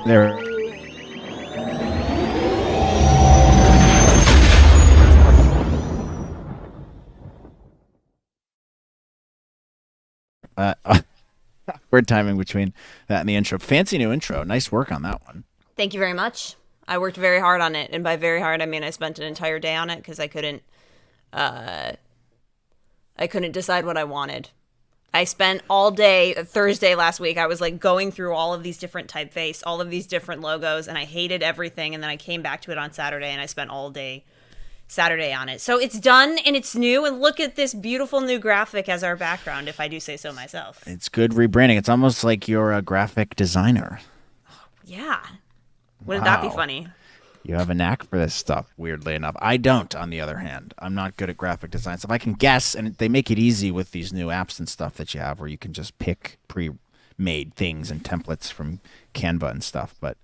There. Awkward timing between that and the intro. Fancy new intro. Nice work on that one. Thank you very much. I worked very hard on it, and by very hard, I mean I spent an entire day on it because I couldn't decide what I wanted. I spent all day Thursday last week. I was like going through all of these different typeface, all of these different logos, and I hated everything. And then I came back to it on Saturday, and I spent all day Saturday on it. So it's done and it's new. And look at this beautiful new graphic as our background, if I do say so myself. It's good rebranding. It's almost like you're a graphic designer. Yeah. Wouldn't that be funny? You have a knack for this stuff, weirdly enough. I don't, on the other hand. I'm not good at graphic design stuff. I can guess, and they make it easy with these new apps and stuff that you have where you can just pick pre-made things and templates from Canva and stuff, but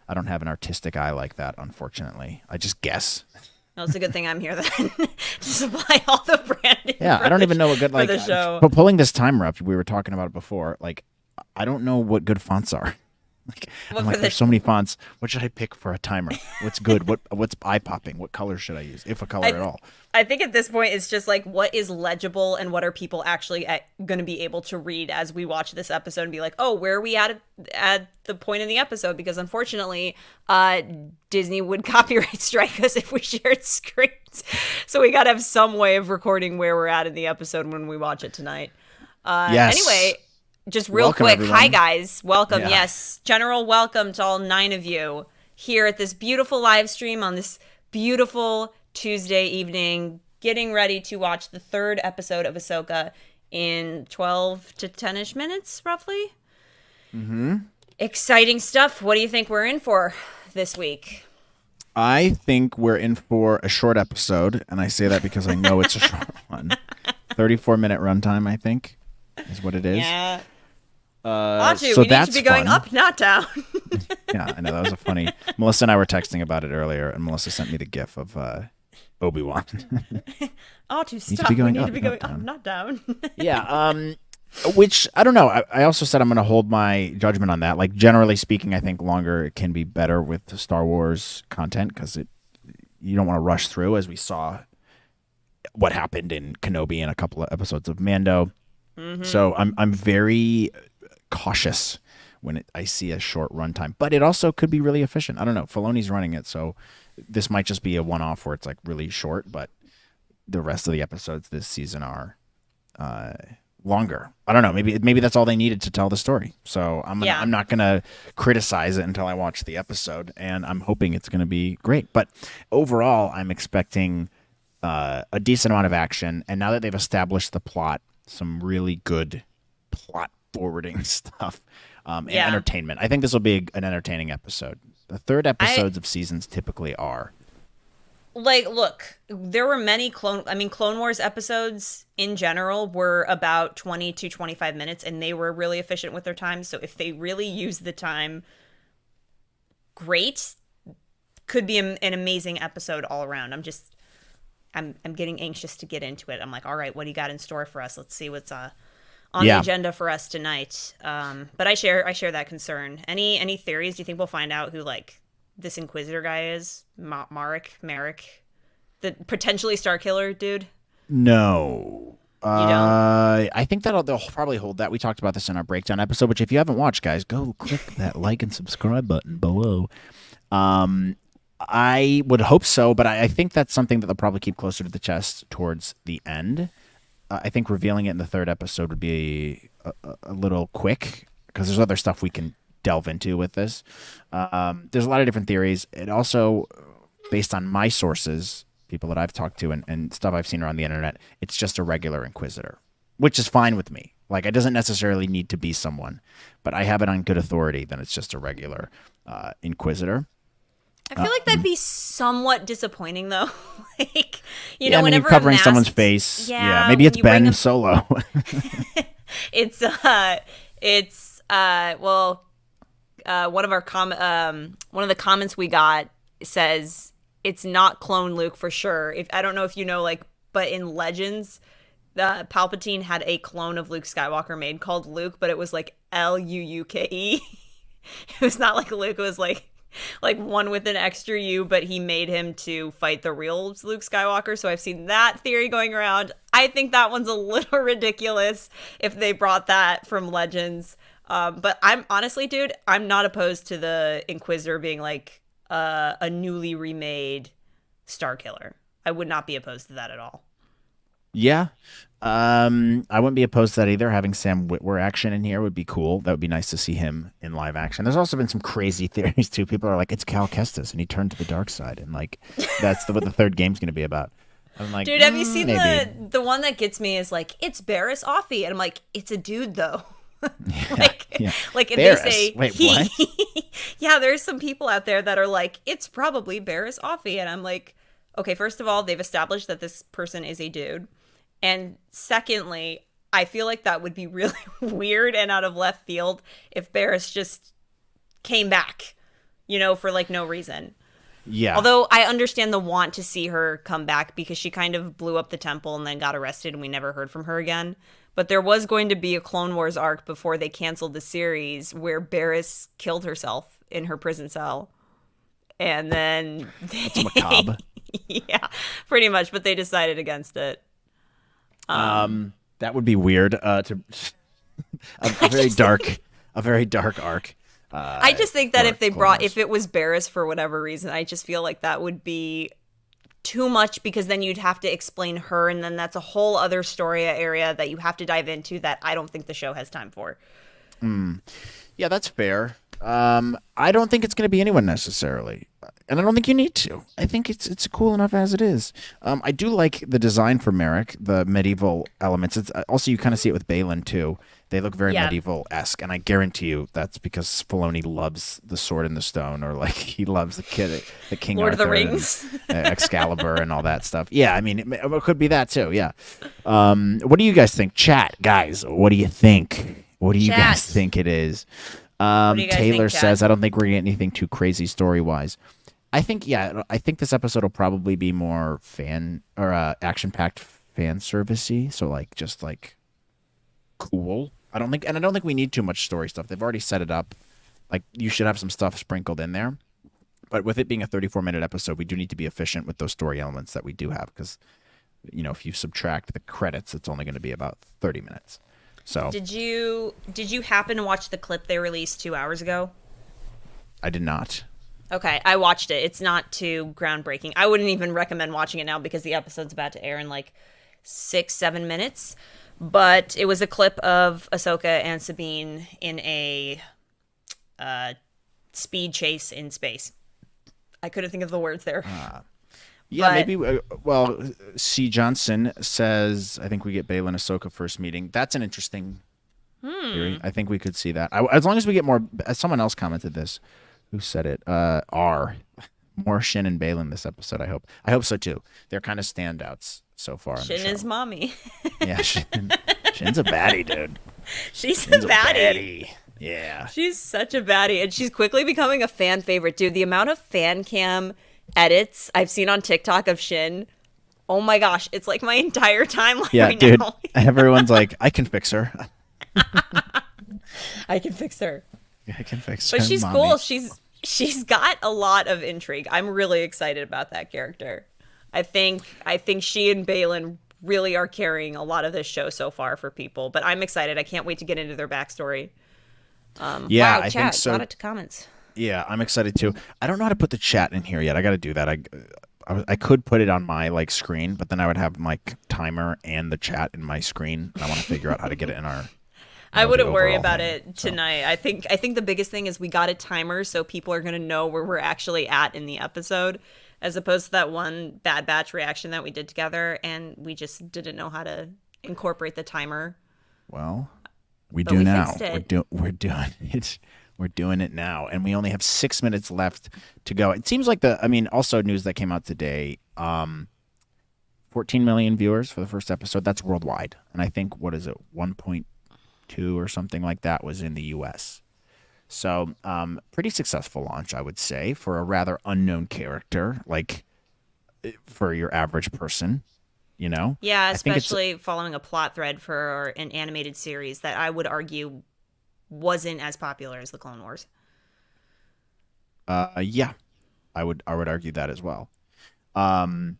I don't have an artistic eye like that, unfortunately. I just guess. Well, it's a good thing I'm here then to supply all the branding. Yeah, I don't even know what good, like, the show. But pulling this timer up, we were talking about it before, like, I don't know what good fonts are. Like, I'm like, there's so many fonts. What should I pick for a timer? What's good? What's eye-popping? What color should I use, if a color at all? I think at this point it's just like what is legible and what are people actually going to be able to read as we watch this episode and be like, oh, where are we at the point in the episode? Because unfortunately, Disney would copyright strike us if we shared screens. So we got to have some way of recording where we're at in the episode when we watch it tonight. Yes. Anyway. Just real Welcome, quick, everyone. Hi guys, welcome. Yeah. Yes, general welcome to all 9 of you here at this beautiful live stream on this beautiful Tuesday evening, getting ready to watch the 3rd episode of Ahsoka in 12 to 10ish minutes, roughly. Mm-hmm. Exciting stuff. What do you think we're in for this week? I think we're in for a short episode, and I say that because I know it's a short one. 34-minute runtime, I think, is what it is. Yeah. So we need that's to be going fun. up, not down. Yeah, I know. That was a funny... Melissa and I were texting about it earlier, and Melissa sent me the gif of Obi-Wan. To to stop. be going We need up, to be not going up, down. not down. Yeah, which, I don't know. I also said I'm going to hold my judgment on that. Like, generally speaking, I think longer can be better with the Star Wars content because you don't want to rush through, as we saw what happened in Kenobi and a couple of episodes of Mando. Mm-hmm. So I'm very cautious when I see a short runtime, but it also could be really efficient. I don't know. Filoni's running it, so this might just be a one-off where it's like really short, but the rest of the episodes this season are longer. I don't know. Maybe that's all they needed to tell the story. So I'm not gonna criticize it until I watch the episode, and I'm hoping it's gonna be great. But overall, I'm expecting a decent amount of action, and now that they've established the plot, some really good plot forwarding stuff and entertainment. I think this will be an entertaining episode. The 3rd episodes of seasons typically are. Like, look, there were many Clone Wars episodes in general were about 20 to 25 minutes, and they were really efficient with their time. So if they really use the time, great. Could be an amazing episode all around. I'm getting anxious to get into it. I'm like, all right, what do you got in store for us? Let's see what's on the agenda for us tonight. But I share that concern. Any theories? Do you think we'll find out who like this Inquisitor guy is? Merrick, the potentially Starkiller dude? No. You don't? I think they'll probably hold that. We talked about this in our breakdown episode, which if you haven't watched, guys, go click that like and subscribe button below. I would hope so, but I think that's something that they'll probably keep closer to the chest towards the end. I think revealing it in the 3rd episode would be a little quick because there's other stuff we can delve into with this. There's a lot of different theories. It also, based on my sources, people that I've talked to and stuff I've seen around the internet, it's just a regular Inquisitor, which is fine with me. Like, it doesn't necessarily need to be someone, but I have it on good authority that it's just a regular Inquisitor. I feel like that'd be somewhat disappointing, though. Like, whenever whenever you're covering a someone's face. Yeah, maybe it's when you bring Ben them- Solo. One of the comments we got says it's not clone Luke for sure. I don't know if you know, like, but in Legends, Palpatine had a clone of Luke Skywalker made called Luke, but it was like Luuke. it was not like Luke was like one with an extra U, but he made him to fight the real Luke Skywalker. So I've seen that theory going around. I think that one's a little ridiculous if they brought that from Legends. But I'm honestly, dude, I'm not opposed to the Inquisitor being like a newly remade Star Killer. I would not be opposed to that at all. Yeah. I wouldn't be opposed to that either. Having Sam Witwer action in here would be cool. That would be nice to see him in live action. There's also been some crazy theories too. People are like, it's Cal Kestis and he turned to the dark side, and like that's what the third game's going to be about. I'm like, dude, have you seen maybe. the one that gets me is like it's Barriss Offee, and I'm like, it's a dude though. Yeah, yeah. Like if Barriss. they say Wait, he, what? yeah, there's some people out there that are like, it's probably Barriss Offee, and I'm like, okay, first of all, they've established that this person is a dude. And secondly, I feel like that would be really weird and out of left field if Barriss just came back, for like no reason. Yeah. Although I understand the want to see her come back because she kind of blew up the temple and then got arrested and we never heard from her again. But there was going to be a Clone Wars arc before they canceled the series where Barriss killed herself in her prison cell. And then That's macabre. Yeah, pretty much. But they decided against it. That would be weird. To a very dark arc. I just think that if it was Barriss for whatever reason, I just feel like that would be too much because then you'd have to explain her, and then that's a whole other story area that you have to dive into that I don't think the show has time for. Yeah, that's fair. I don't think it's going to be anyone necessarily, and I don't think you need to. I think it's cool enough as it is. I do like the design for Merrick, the medieval elements. It's also you kind of see it with Balin too. They look very medieval-esque, and I guarantee you that's because Filoni loves the Sword in the Stone, or like he loves the King Lord Arthur of the Rings, and, Excalibur, and all that stuff. Yeah, I mean it could be that too. Yeah. What do you guys think, chat guys? What do you think? What do you guys think it is? Taylor says, I don't think we're going to get anything too crazy story-wise. I think this episode will probably be more fan or action-packed fan servicey. So like just like cool. I don't think we need too much story stuff. They've already set it up. Like you should have some stuff sprinkled in there. But with it being a 34-minute episode, we do need to be efficient with those story elements that we do have because if you subtract the credits, it's only going to be about 30 minutes. So did you happen to watch the clip they released 2 hours ago? I did not. Okay, I watched it. It's not too groundbreaking. I wouldn't even recommend watching it now because the episode's about to air in like 6-7 minutes. But it was a clip of Ahsoka and Sabine in a speed chase in space. I couldn't think of the words there. Yeah, maybe. C. Johnson says, I think we get Baylan Ahsoka first meeting. That's an interesting theory. I think we could see that. As long as we get more. Someone else commented this. Who said it? More Shin and Baylan this episode. I hope. I hope so too. They're kind of standouts so far. Shin is mommy. Yeah, Shin's a baddie, dude. She's a baddie. Yeah. She's such a baddie, and she's quickly becoming a fan favorite, dude. The amount of fan cam edits I've seen on TikTok of Shin, oh my gosh, it's like my entire timeline right dude, now. Everyone's like, I can fix her. I can fix her. I can fix her. But she's mommy. cool. She's got a lot of intrigue. I'm really excited about that character. I think she and Baylan really are carrying a lot of this show so far for people. But I'm excited. I can't wait to get into their backstory. Wow, I chat, think so. a lot of comments. Yeah, I'm excited too. I don't know how to put the chat in here yet. I got to do that. I could put it on my screen, but then I would have my timer and the chat in my screen. And I want to figure out how to get it in our. I wouldn't worry about it tonight. I think the biggest thing is we got a timer, so people are gonna know where we're actually at in the episode, as opposed to that one Bad Batch reaction that we did together, and we just didn't know how to incorporate the timer. Well, we do now. We're doing it. We're doing it now, and we only have 6 minutes left to go. It seems like also news that came out today, 14 million viewers for the first episode. That's worldwide. And I think, 1.2 or something like that was in the U.S. So pretty successful launch, I would say, for a rather unknown character, like for your average person, Yeah, especially following a plot thread for an animated series that I would argue wasn't as popular as the Clone Wars. Yeah, I would argue that as well. Um,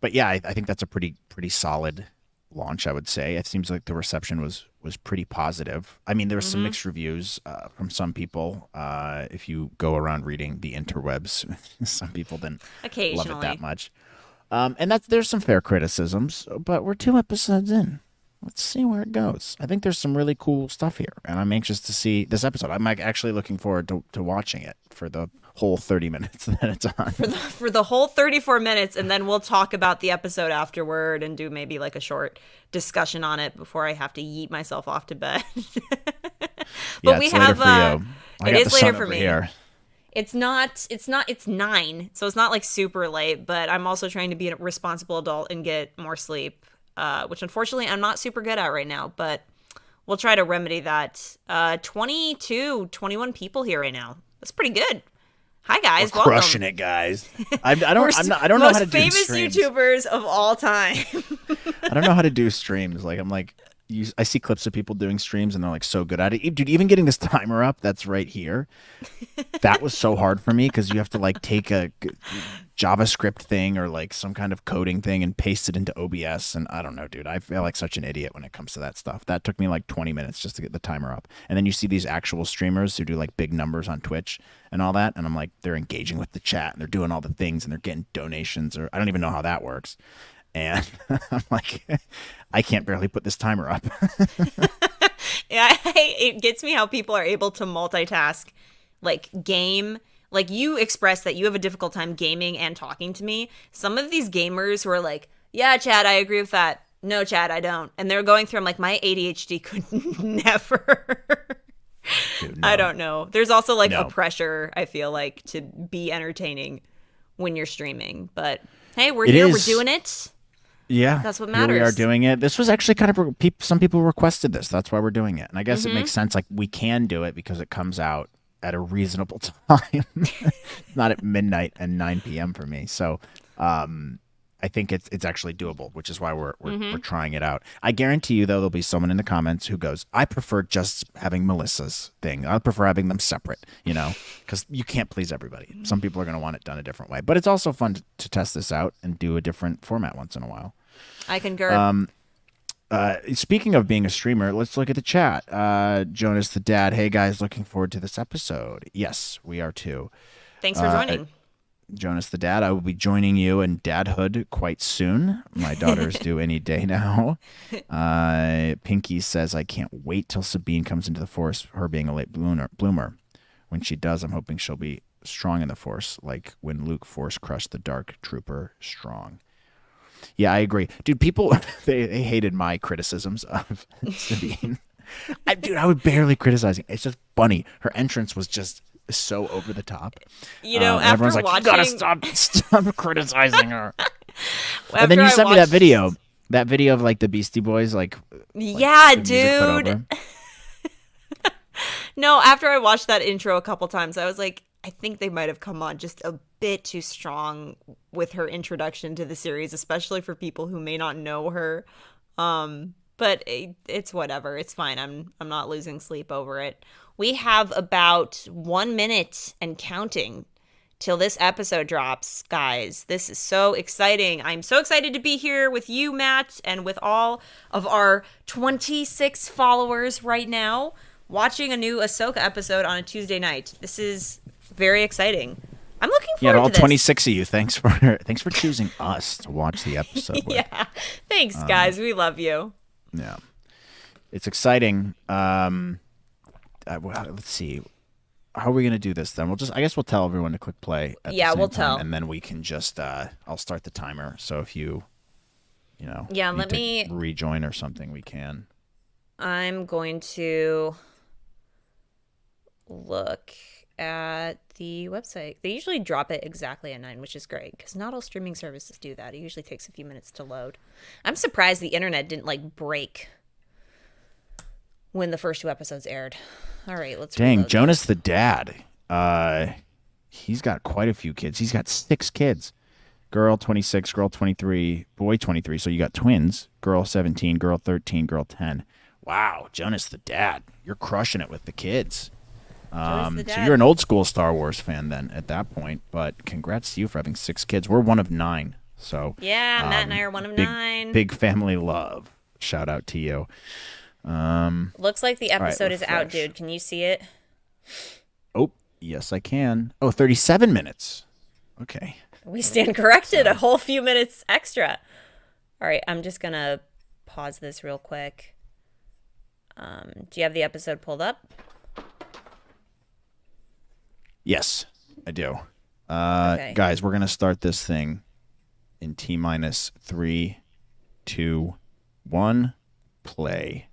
but yeah, I think that's a pretty solid launch. I would say it seems like the reception was pretty positive. I mean, there were some Mm-hmm. mixed reviews from some people. If you go around reading the interwebs, some people didn't love it that Occasionally. much. And there's some fair criticisms, but we're 2 episodes in. Let's see where it goes. I think there's some really cool stuff here, and I'm anxious to see this episode. I'm like actually looking forward to watching it for the whole 30 minutes that it's on. For the whole 34 minutes, and then we'll talk about the episode afterward and do maybe like a short discussion on it before I have to yeet myself off to bed. Yeah, But we it's later have for you. I it got the is later sun for over me. here. It's 9, so it's not like super late, but I'm also trying to be a responsible adult and get more sleep, which unfortunately I'm not super good at right now, but we'll try to remedy that. 21 people here right now. That's pretty good. Hi We're guys, crushing welcome. it, guys. I don't. I'm not. I don't know how Most to do famous streams. YouTubers of all time. I don't know how to do streams. Like I'm like, I see clips of people doing streams and they're like so good at it. Dude, even getting this timer up, that's right here. That was so hard for me because you have to like take a JavaScript thing or like some kind of coding thing and paste it into OBS. And I don't know, dude. I feel like such an idiot when it comes to that stuff. That took me like 20 minutes just to get the timer up. And then you see these actual streamers who do like big numbers on Twitch and all that. And I'm like, they're engaging with the chat and they're doing all the things and they're getting donations or I don't even know how that works. And I'm like, I can't barely put this timer up. Yeah, it gets me how people are able to multitask, like game. Like you express that you have a difficult time gaming and talking to me. Some of these gamers who are like, "Yeah, Chad, I agree with that. No, Chad, I don't," and they're going through. I'm like, my ADHD could never. Dude, I no, don't know. There's also like a no. pressure. I feel like to be entertaining when you're streaming, but hey, we're It here. We're is. doing it. Yeah, That's what here we are matters. doing it. This was actually kind of some people requested this. That's why we're doing it, and I guess it Mm-hmm. makes sense. Like we can do it because it comes out at a reasonable time, not at midnight and 9 p.m. for me. So, I think it's actually doable, which is why we're Mm-hmm. trying it out. I guarantee you, though, there'll be someone in the comments who goes, "I prefer just having Melissa's thing. I prefer having them separate." Because you can't please everybody. Some people are going to want it done a different way, but it's also fun to test this out and do a different format once in a while. I concur. Speaking of being a streamer, let's look at the chat. Jonas the dad, hey guys, looking forward to this episode. Yes, we are too. Thanks for joining. Jonas the dad, I will be joining you in dadhood quite soon. My daughter's due any day now. Pinky says, I can't wait till Sabine comes into the Force, her being a late bloomer. When she does, I'm hoping she'll be strong in the Force, like when Luke Force crushed the Dark Trooper strong. Yeah, I agree. Dude, people, they hated my criticisms of Sabine. I would barely criticize it. It's just funny. Her entrance was just so over the top. And After everyone's like, watching, you gotta stop criticizing her. And then after you I sent me watched, that video of like the Beastie Boys, like yeah, the music put dude. over. No, after I watched that intro a couple times, I was like, I think they might have come on just a bit too strong with her introduction to the series, especially for people who may not know her. But it's whatever. It's fine. I'm not losing sleep over it. We have about 1 minute and counting till this episode drops, guys. This is so exciting. I'm so excited to be here with you, Matt, and with all of our 26 followers right now watching a new Ahsoka episode on a Tuesday night. This is very exciting. I'm looking Yeah, forward to all to this. 26 of you, thanks for choosing us to watch the episode with. Yeah. Thanks, guys. We love you. Yeah. It's exciting. Let's see. How are we gonna do this then? I guess we'll tell everyone to click play at Yeah, the same we'll time, tell. and then we can just I'll start the timer. So if you Yeah, need let to me rejoin or something, we can. I'm going to look at the website. They usually drop it exactly at 9, which is great because not all streaming services do that. It usually takes a few minutes to load. I'm surprised the internet didn't like break when the first 2 episodes aired. All right, let's Dang, reload Jonas this. the dad. He's got quite a few kids. He's got 6 kids. Girl 26, girl 23, boy 23. So you got twins. Girl 17, girl 13, girl 10. Wow, Jonas the dad. You're crushing it with the kids. Joey's the So you're dad. an old school Star Wars fan then at that point. But congrats to you for having 6 kids. We're one of 9, so Yeah, Matt and I are one of big 9. big family love. Shout out to you. Looks like the All right, episode is out, refresh. dude. Can you see it? Oh, yes, I can. Oh, 37 minutes. Okay. We stand corrected. A So, whole few minutes extra. All right, I'm just gonna pause this real quick. Do you have the episode pulled up? yes, I do. Okay. Guys, we're going to start this thing in T minus 3, 2, 1, play.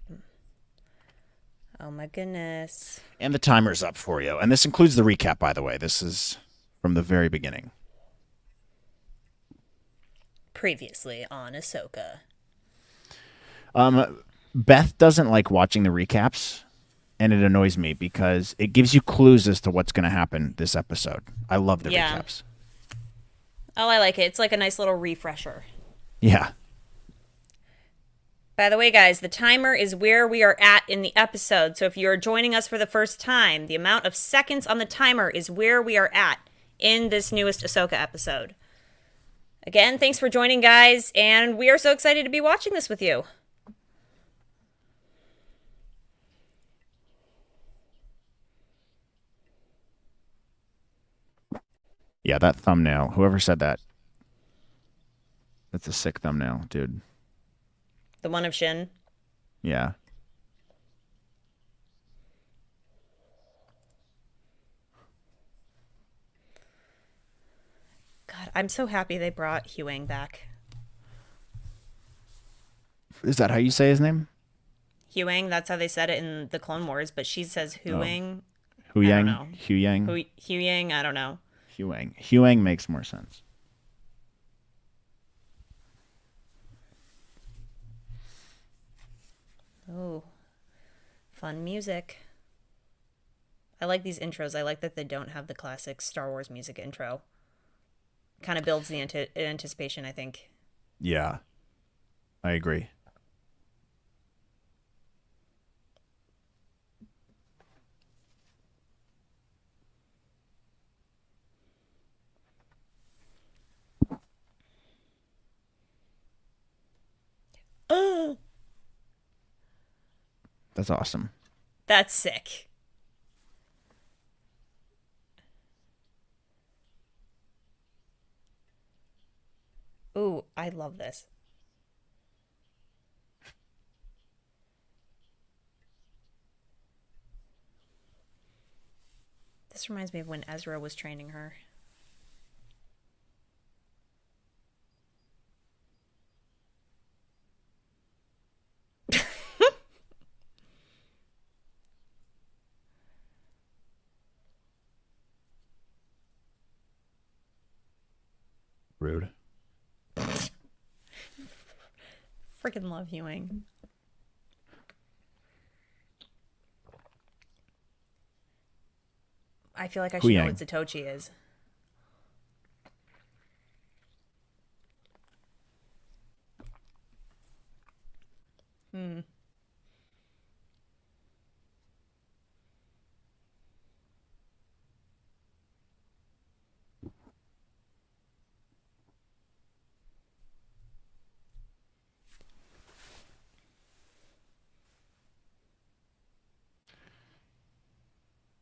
Oh my goodness. And the timer's up for you. And this includes the recap, by the way. This is from the very beginning. Previously on Ahsoka. Beth doesn't like watching the recaps, and it annoys me because it gives you clues as to what's going to happen this episode. I love the Yeah. recaps. Oh, I like it. It's like a nice little refresher. Yeah. By the way, guys, the timer is where we are at in the episode. So if you're joining us for the first time, the amount of seconds on the timer is where we are at in this newest Ahsoka episode. Again, thanks for joining, guys, and we are so excited to be watching this with you. Yeah, that thumbnail. Whoever said that. That's a sick thumbnail, dude. The one of Shin. Yeah. God, I'm so happy they brought Huang back. Is that how you say his name? Huang, that's how they said it in the Clone Wars, but she says Huang. Hu I don't Yang? know. Hu Yang? Huyang, I don't know. Huang. Huang makes more sense. Oh, fun music. I like these intros. I like that they don't have the classic Star Wars music intro. Kind of builds the anticipation, I think. Yeah. I agree. That's awesome. That's sick. Ooh, I love this. This reminds me of when Ezra was training her. Rude. Freaking love Huang. I feel like I should know what Huyang. Zatoichi is.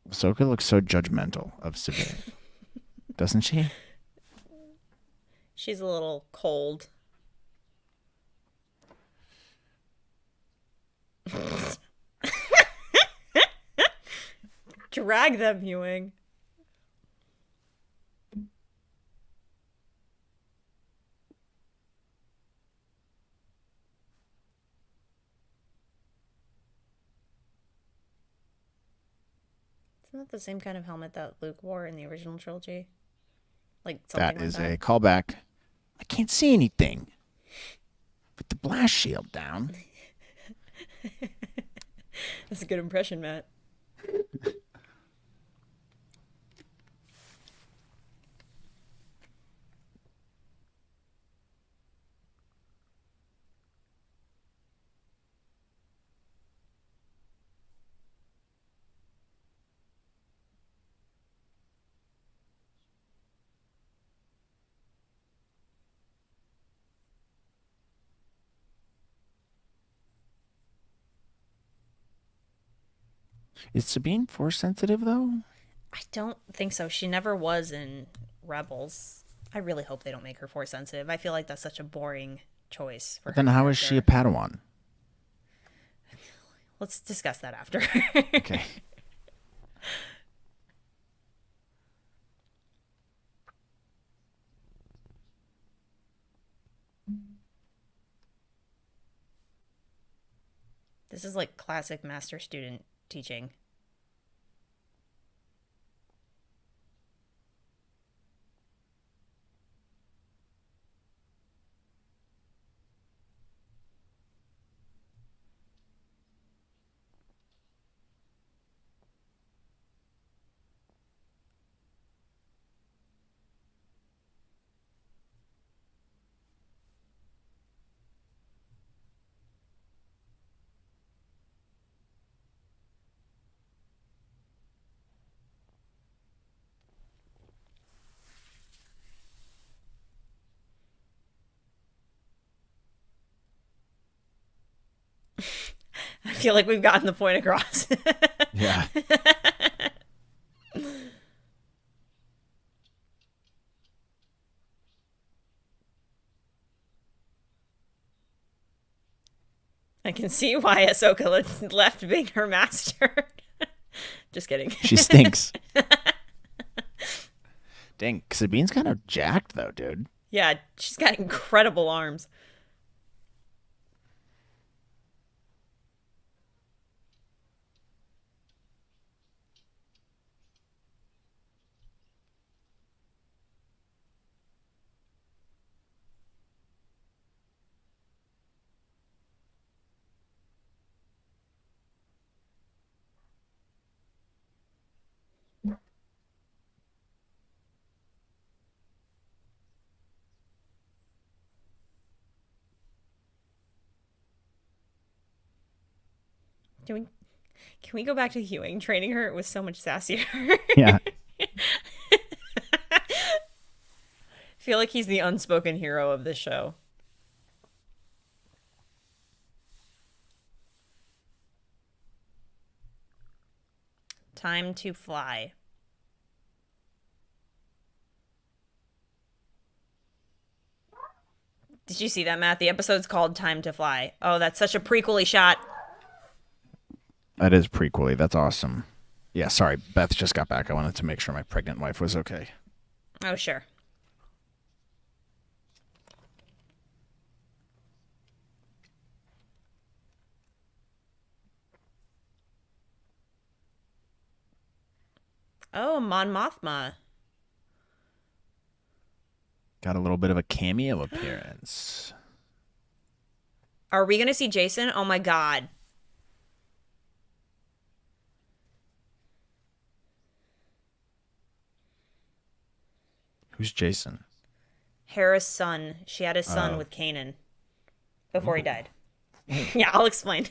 Ahsoka looks so judgmental of Sabine. Doesn't she? She's a little cold. Drag them, Huang. Isn't that the same kind of helmet that Luke wore in the original trilogy? Like something That like is that. a callback. I can't see anything. With the blast shield down. That's a good impression, Matt. Is Sabine force sensitive though? I don't think so. She never was in Rebels. I really hope they don't make her force sensitive. I feel like that's such a boring choice for But her then how is she a character. Padawan? Let's discuss that after. Okay. This is like classic master student teaching. I feel like we've gotten the point across. Yeah. I can see why Ahsoka left being her master. Just kidding. She stinks. Dang, Sabine's kind of jacked though, dude. Yeah, she's got incredible arms. Can we can we go back to Hewing? Training her, it was so much sassier. Yeah. I feel like he's the unspoken hero of this show. Time to fly. Did you see that, Matt? The episode's called Time to Fly. Oh, that's such a prequely shot. That is prequely. That's awesome. Yeah, sorry. Beth just got back. I wanted to make sure my pregnant wife was okay. Oh, sure. Oh, Mon Mothma. Got a little bit of a cameo appearance. Are we going to see Jason? Oh my god. Who's Jason? Hera's son. She had a son Oh. with Kanan before he died. Yeah, I'll explain.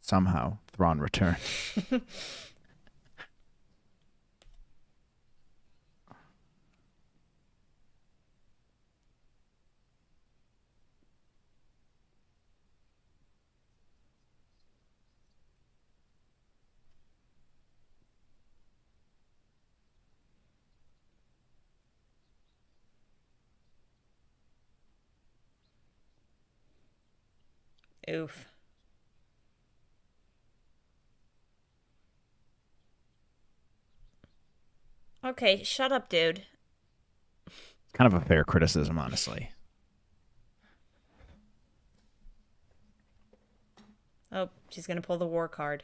Somehow, Thrawn returned. Oof. Okay, shut up, dude. Kind of a fair criticism, honestly. Oh, she's gonna pull the war card.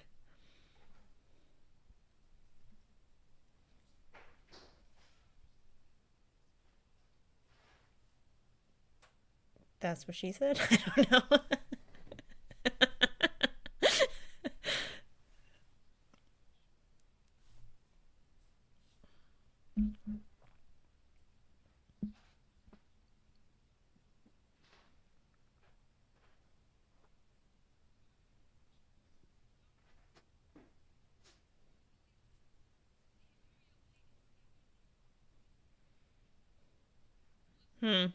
That's what she said. I don't know. Hmm.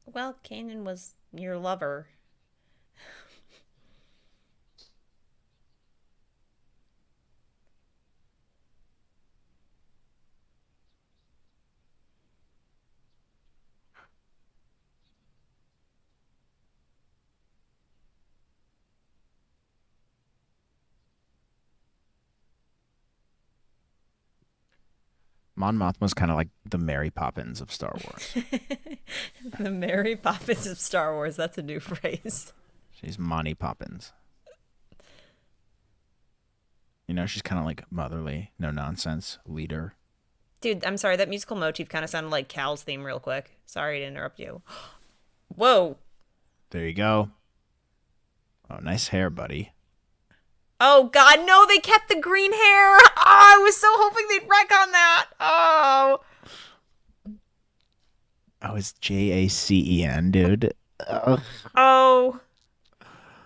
Well, Kanan was your lover. Mon Mothma's kind of like the Mary Poppins of Star Wars. The Mary Poppins of Star Wars. That's a new phrase. She's Monty Poppins. You know, she's kind of like motherly, no nonsense leader. Dude, I'm sorry. That musical motif kind of sounded like Cal's theme, real quick. Sorry to interrupt you. Whoa. There you go. Oh, nice hair, buddy. Oh, God. No, they kept the green hair. Oh, I was so hoping they'd wreck on that. Oh. Oh, it's Jacen, dude. Ugh. Oh.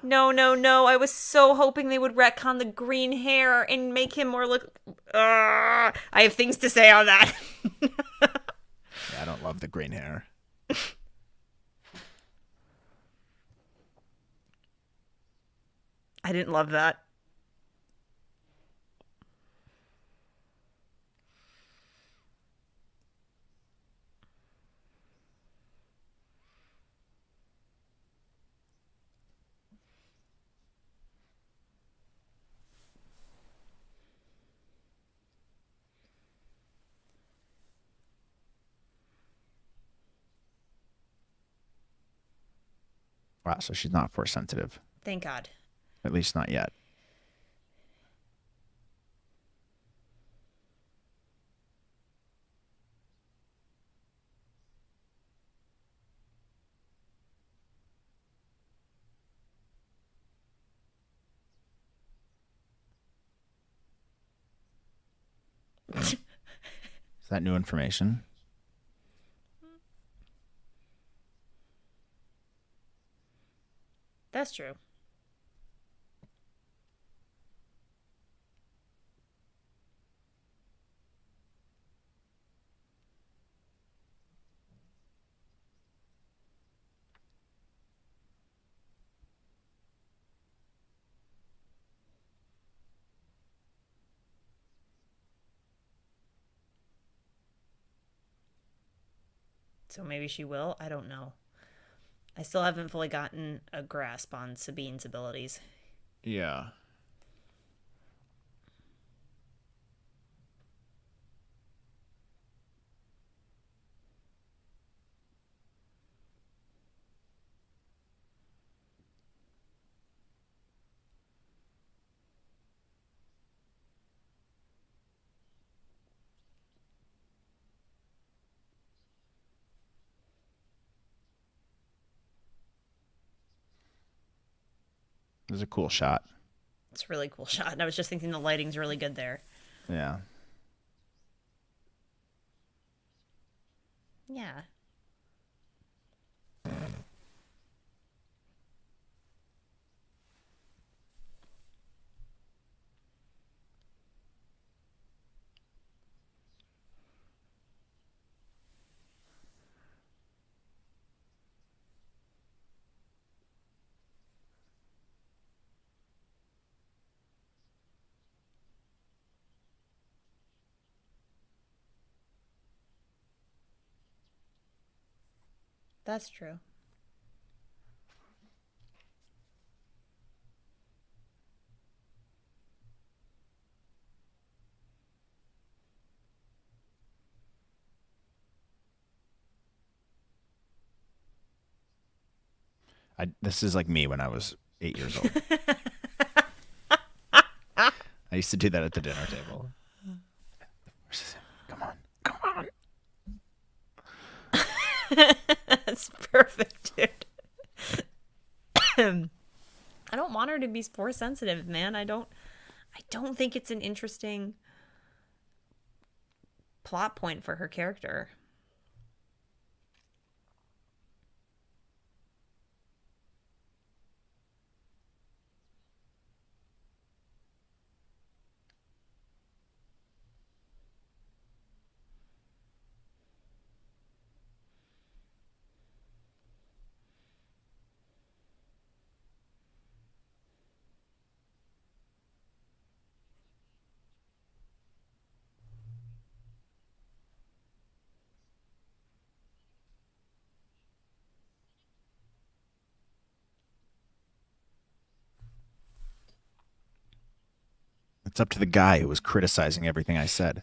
No, no, no. I was so hoping they would retcon the green hair and make him more look. I have things to say on that. Yeah, I don't love the green hair. I didn't love that. Wow, so she's not force sensitive. Thank God. At least not yet. Is that new information? That's true. So maybe she will. I don't know. I still haven't fully gotten a grasp on Sabine's abilities. Yeah. It was a cool shot. It's a really cool shot. And I was just thinking the lighting's really good there. Yeah. Yeah. That's true. This is like me when I was 8 years old. I used to do that at the dinner table. Come on, come on. That's perfect, dude. I don't want her to be force sensitive, man. I don't think it's an interesting plot point for her character. It's up to the guy who was criticizing everything I said.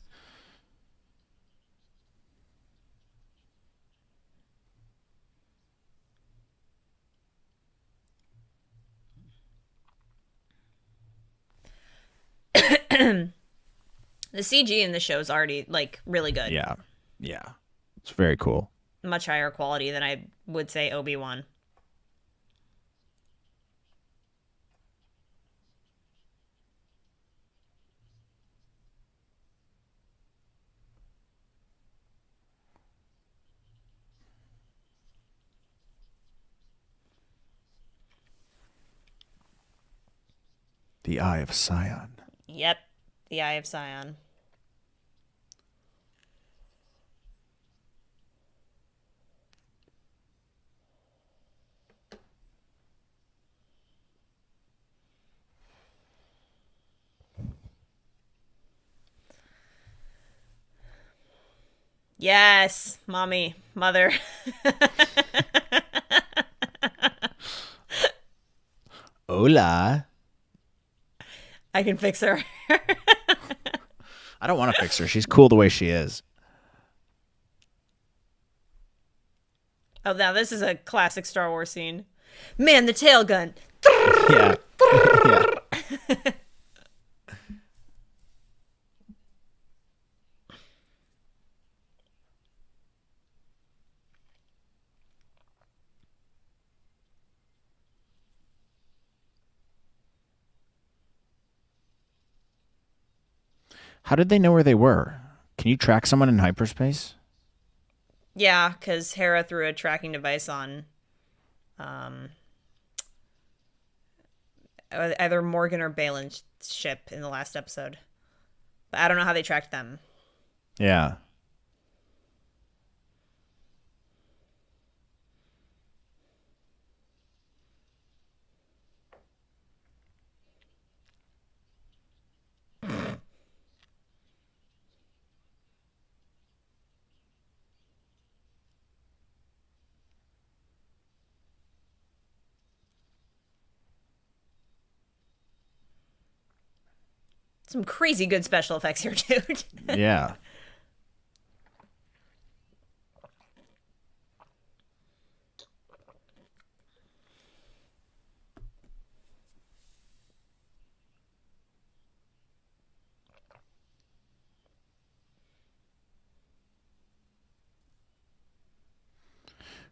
The CG in the show is already like really good. Yeah. Yeah. It's very cool. Much higher quality than I would say Obi-Wan. The Eye of Sion. Yep, the Eye of Sion. Yes, mommy, mother. Hola. I can fix her. I don't want to fix her. She's cool the way she is. Oh, now this is a classic Star Wars scene. Man, the tail gun. Yeah. Yeah. How did they know where they were? Can you track someone in hyperspace? Yeah, because Hera threw a tracking device on um, either Morgan or Balin's ship in the last episode. But I don't know how they tracked them. Yeah. Some crazy good special effects here, dude. Yeah.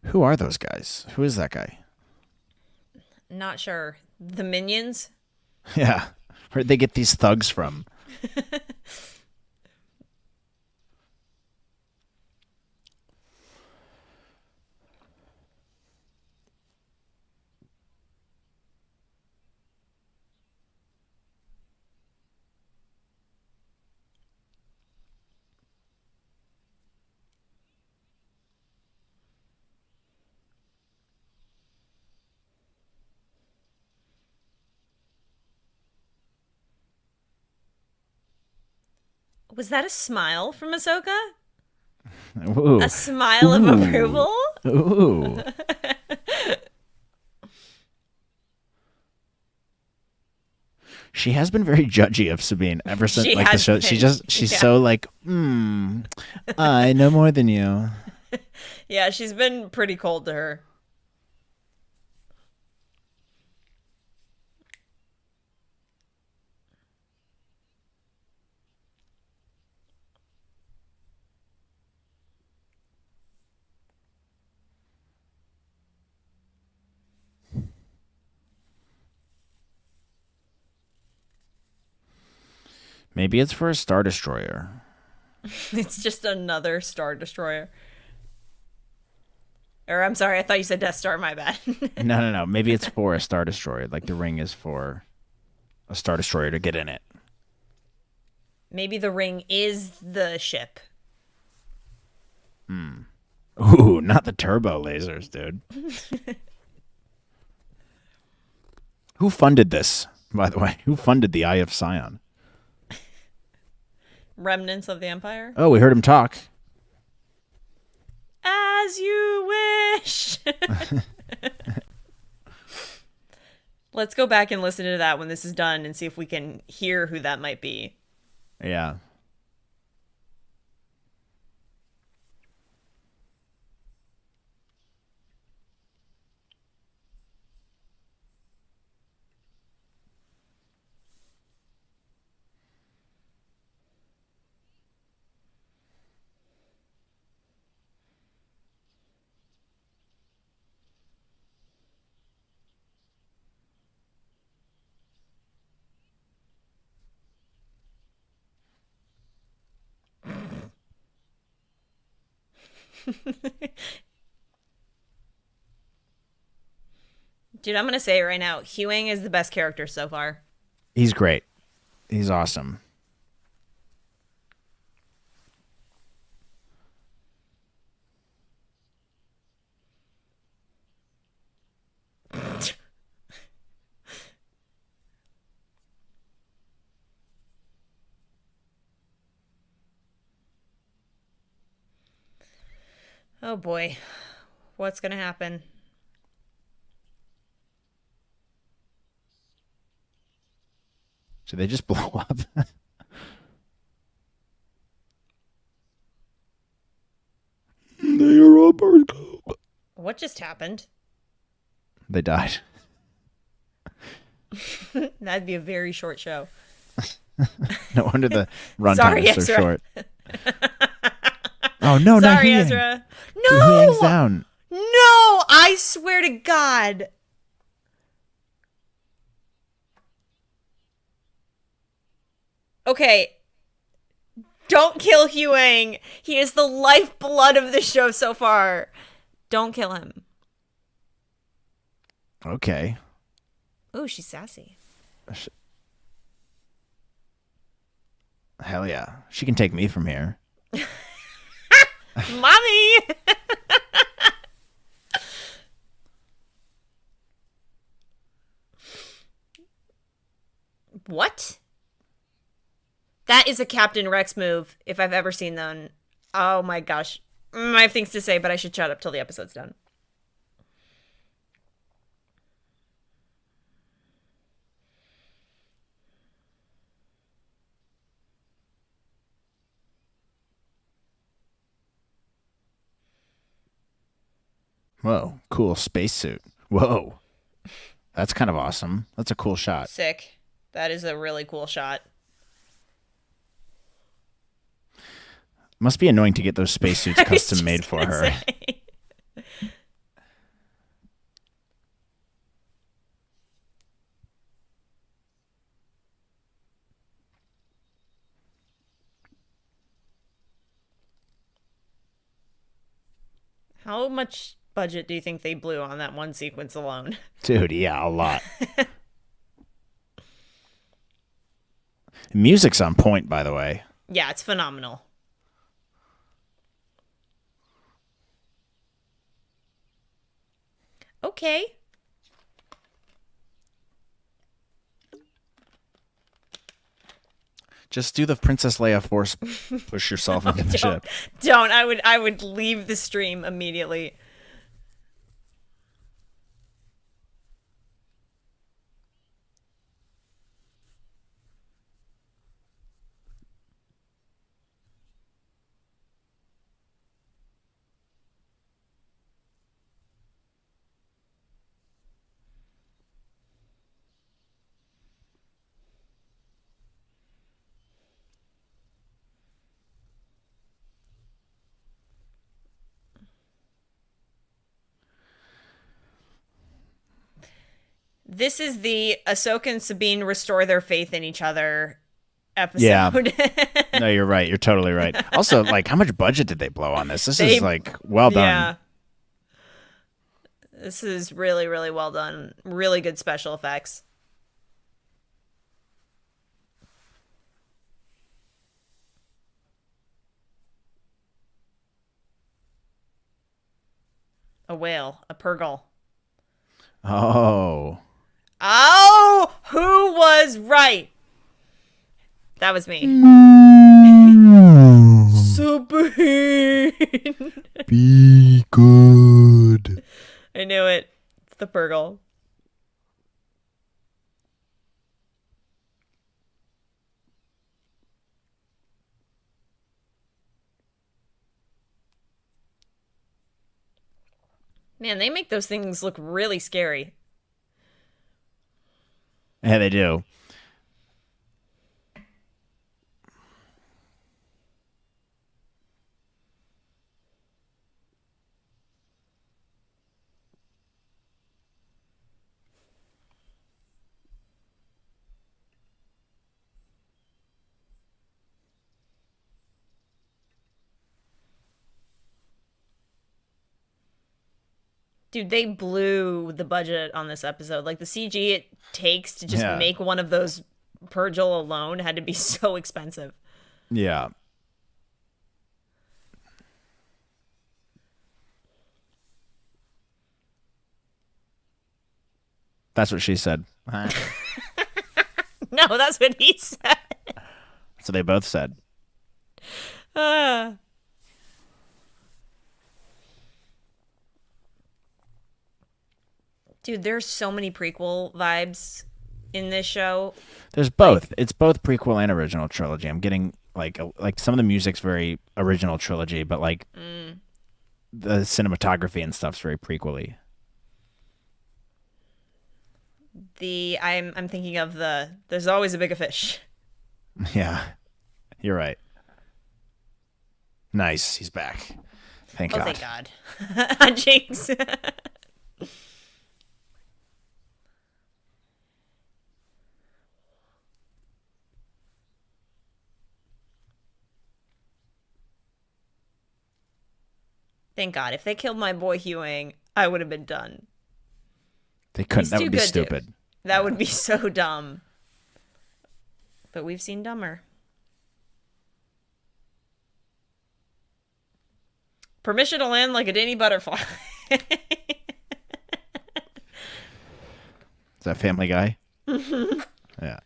Who are those guys? Who is that guy? Not sure. The minions? Yeah. Where'd they get these thugs from? Was that a smile from Ahsoka? Ooh. A smile of approval? Ooh. She has been very judgy of Sabine ever since She like the has show. been. She's Yeah. so like, I know more than you. Yeah, she's been pretty cold to her. Maybe it's for a Star Destroyer. It's just another Star Destroyer. Or I'm sorry, I thought you said Death Star. My bad. No, no, no. Maybe it's for a Star Destroyer. Like the ring is for a Star Destroyer to get in it. Maybe the ring is the ship. Ooh, not the turbo lasers, dude. Who funded this, by the way? Who funded the Eye of Sion? Remnants of the Empire. Oh, we heard him talk. As you wish. Let's go back and listen to that when this is done and see if we can hear who that might be. Yeah. Dude, I'm going to say it right now. Huang is the best character so far. He's great. He's awesome. Oh boy. What's going to happen? Should they just blow up? They are up. What just happened? They died. That'd be a very short show. No wonder the runtime Sorry, is so Ezra. short. Oh no, not Sorry, Huyang. Ezra. Dude, Huyang's No! down. No! I swear to God. Okay. Don't kill Huang. He is the lifeblood of the show so far. Don't kill him. Okay. Ooh, she's sassy. Hell yeah. She can take me from here. Mommy! What? That is a Captain Rex move, if I've ever seen them. Oh my gosh. I have things to say, but I should shut up till the episode's done. Whoa, cool spacesuit. Whoa. That's kind of awesome. That's a cool shot. Sick. That is a really cool shot. Must be annoying to get those spacesuits I was custom just made for gonna her. say. How much budget do you think they blew on that one sequence alone? Dude, yeah, a lot. Music's on point, by the way. Yeah, it's phenomenal. Okay. Just do the Princess Leia force push yourself into the ship. Don't. I would leave the stream immediately. This is the Ahsoka and Sabine restore their faith in each other Yeah. episode. No, you're right. You're totally right. Also, like, how much budget did they blow on this? This is They, like well done. yeah, this is really, really well done. Really good special effects. A whale, a purgle. Oh. Oh, who was right? That was me. Sabine. Be good. I knew it. It's the purgle. Man, they make those things look really scary. Yeah, they do. Dude, they blew the budget on this episode. Like the CG it takes to just Yeah. make one of those Purgil alone had to be so expensive. Yeah. That's what she said. No, that's what he said. So they both said. Ah. Dude, there's so many prequel vibes in this show. There's both. It's both prequel and original trilogy. I'm getting like some of the music's very original trilogy, but like the cinematography and stuff's very prequely. I'm thinking of there's always a bigger fish. Yeah. You're right. Nice. He's back. Thank Oh, God. thank God. Jinx. Thank God. If they killed my boy Hewing, I would have been done. They couldn't. He's That too would be good, dude. stupid. That would be so dumb. But we've seen dumber. Permission to land like a dainty butterfly. Is that Family Guy? Yeah.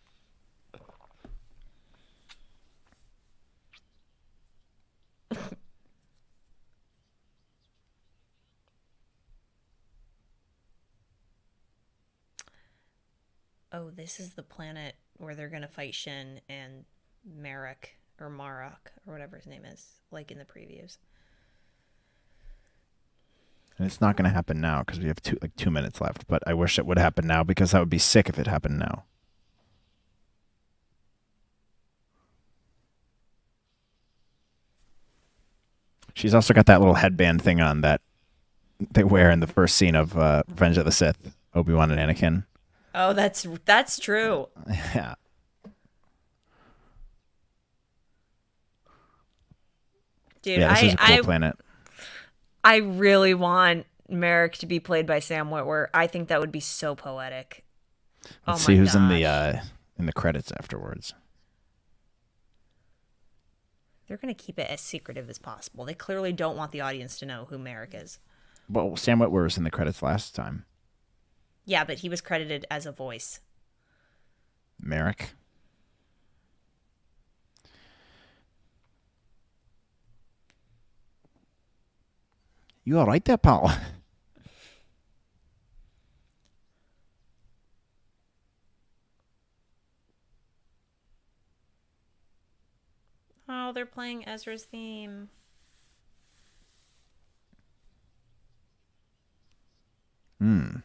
Oh, this is the planet where they're gonna fight Shin and Marek or Marok or whatever his name is, like in the previews. And it's not going to happen now because we have 2 minutes left. But I wish it would happen now because I would be sick if it happened now. She's also got that little headband thing on that they wear in the first scene of Revenge of the Sith, Obi-Wan and Anakin. Oh, that's true. Yeah. Dude, Yeah, this is a cool planet. I really want Merrick to be played by Sam Witwer. I think that would be so poetic. Let's Oh see my who's gosh. in the credits afterwards. They're going to keep it as secretive as possible. They clearly don't want the audience to know who Merrick is. Well, Sam Witwer was in the credits last time. Yeah, but he was credited as a voice. Merrick. You all right there, pal? Oh, they're playing Ezra's theme. Hmm.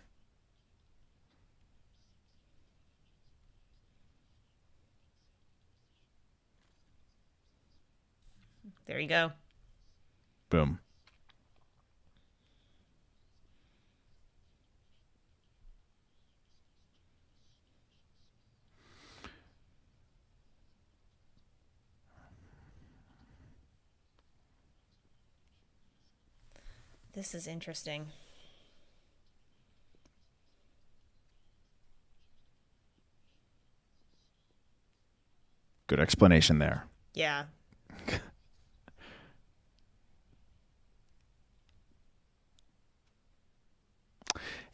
There you go. Boom. This is interesting. Good explanation there. Yeah.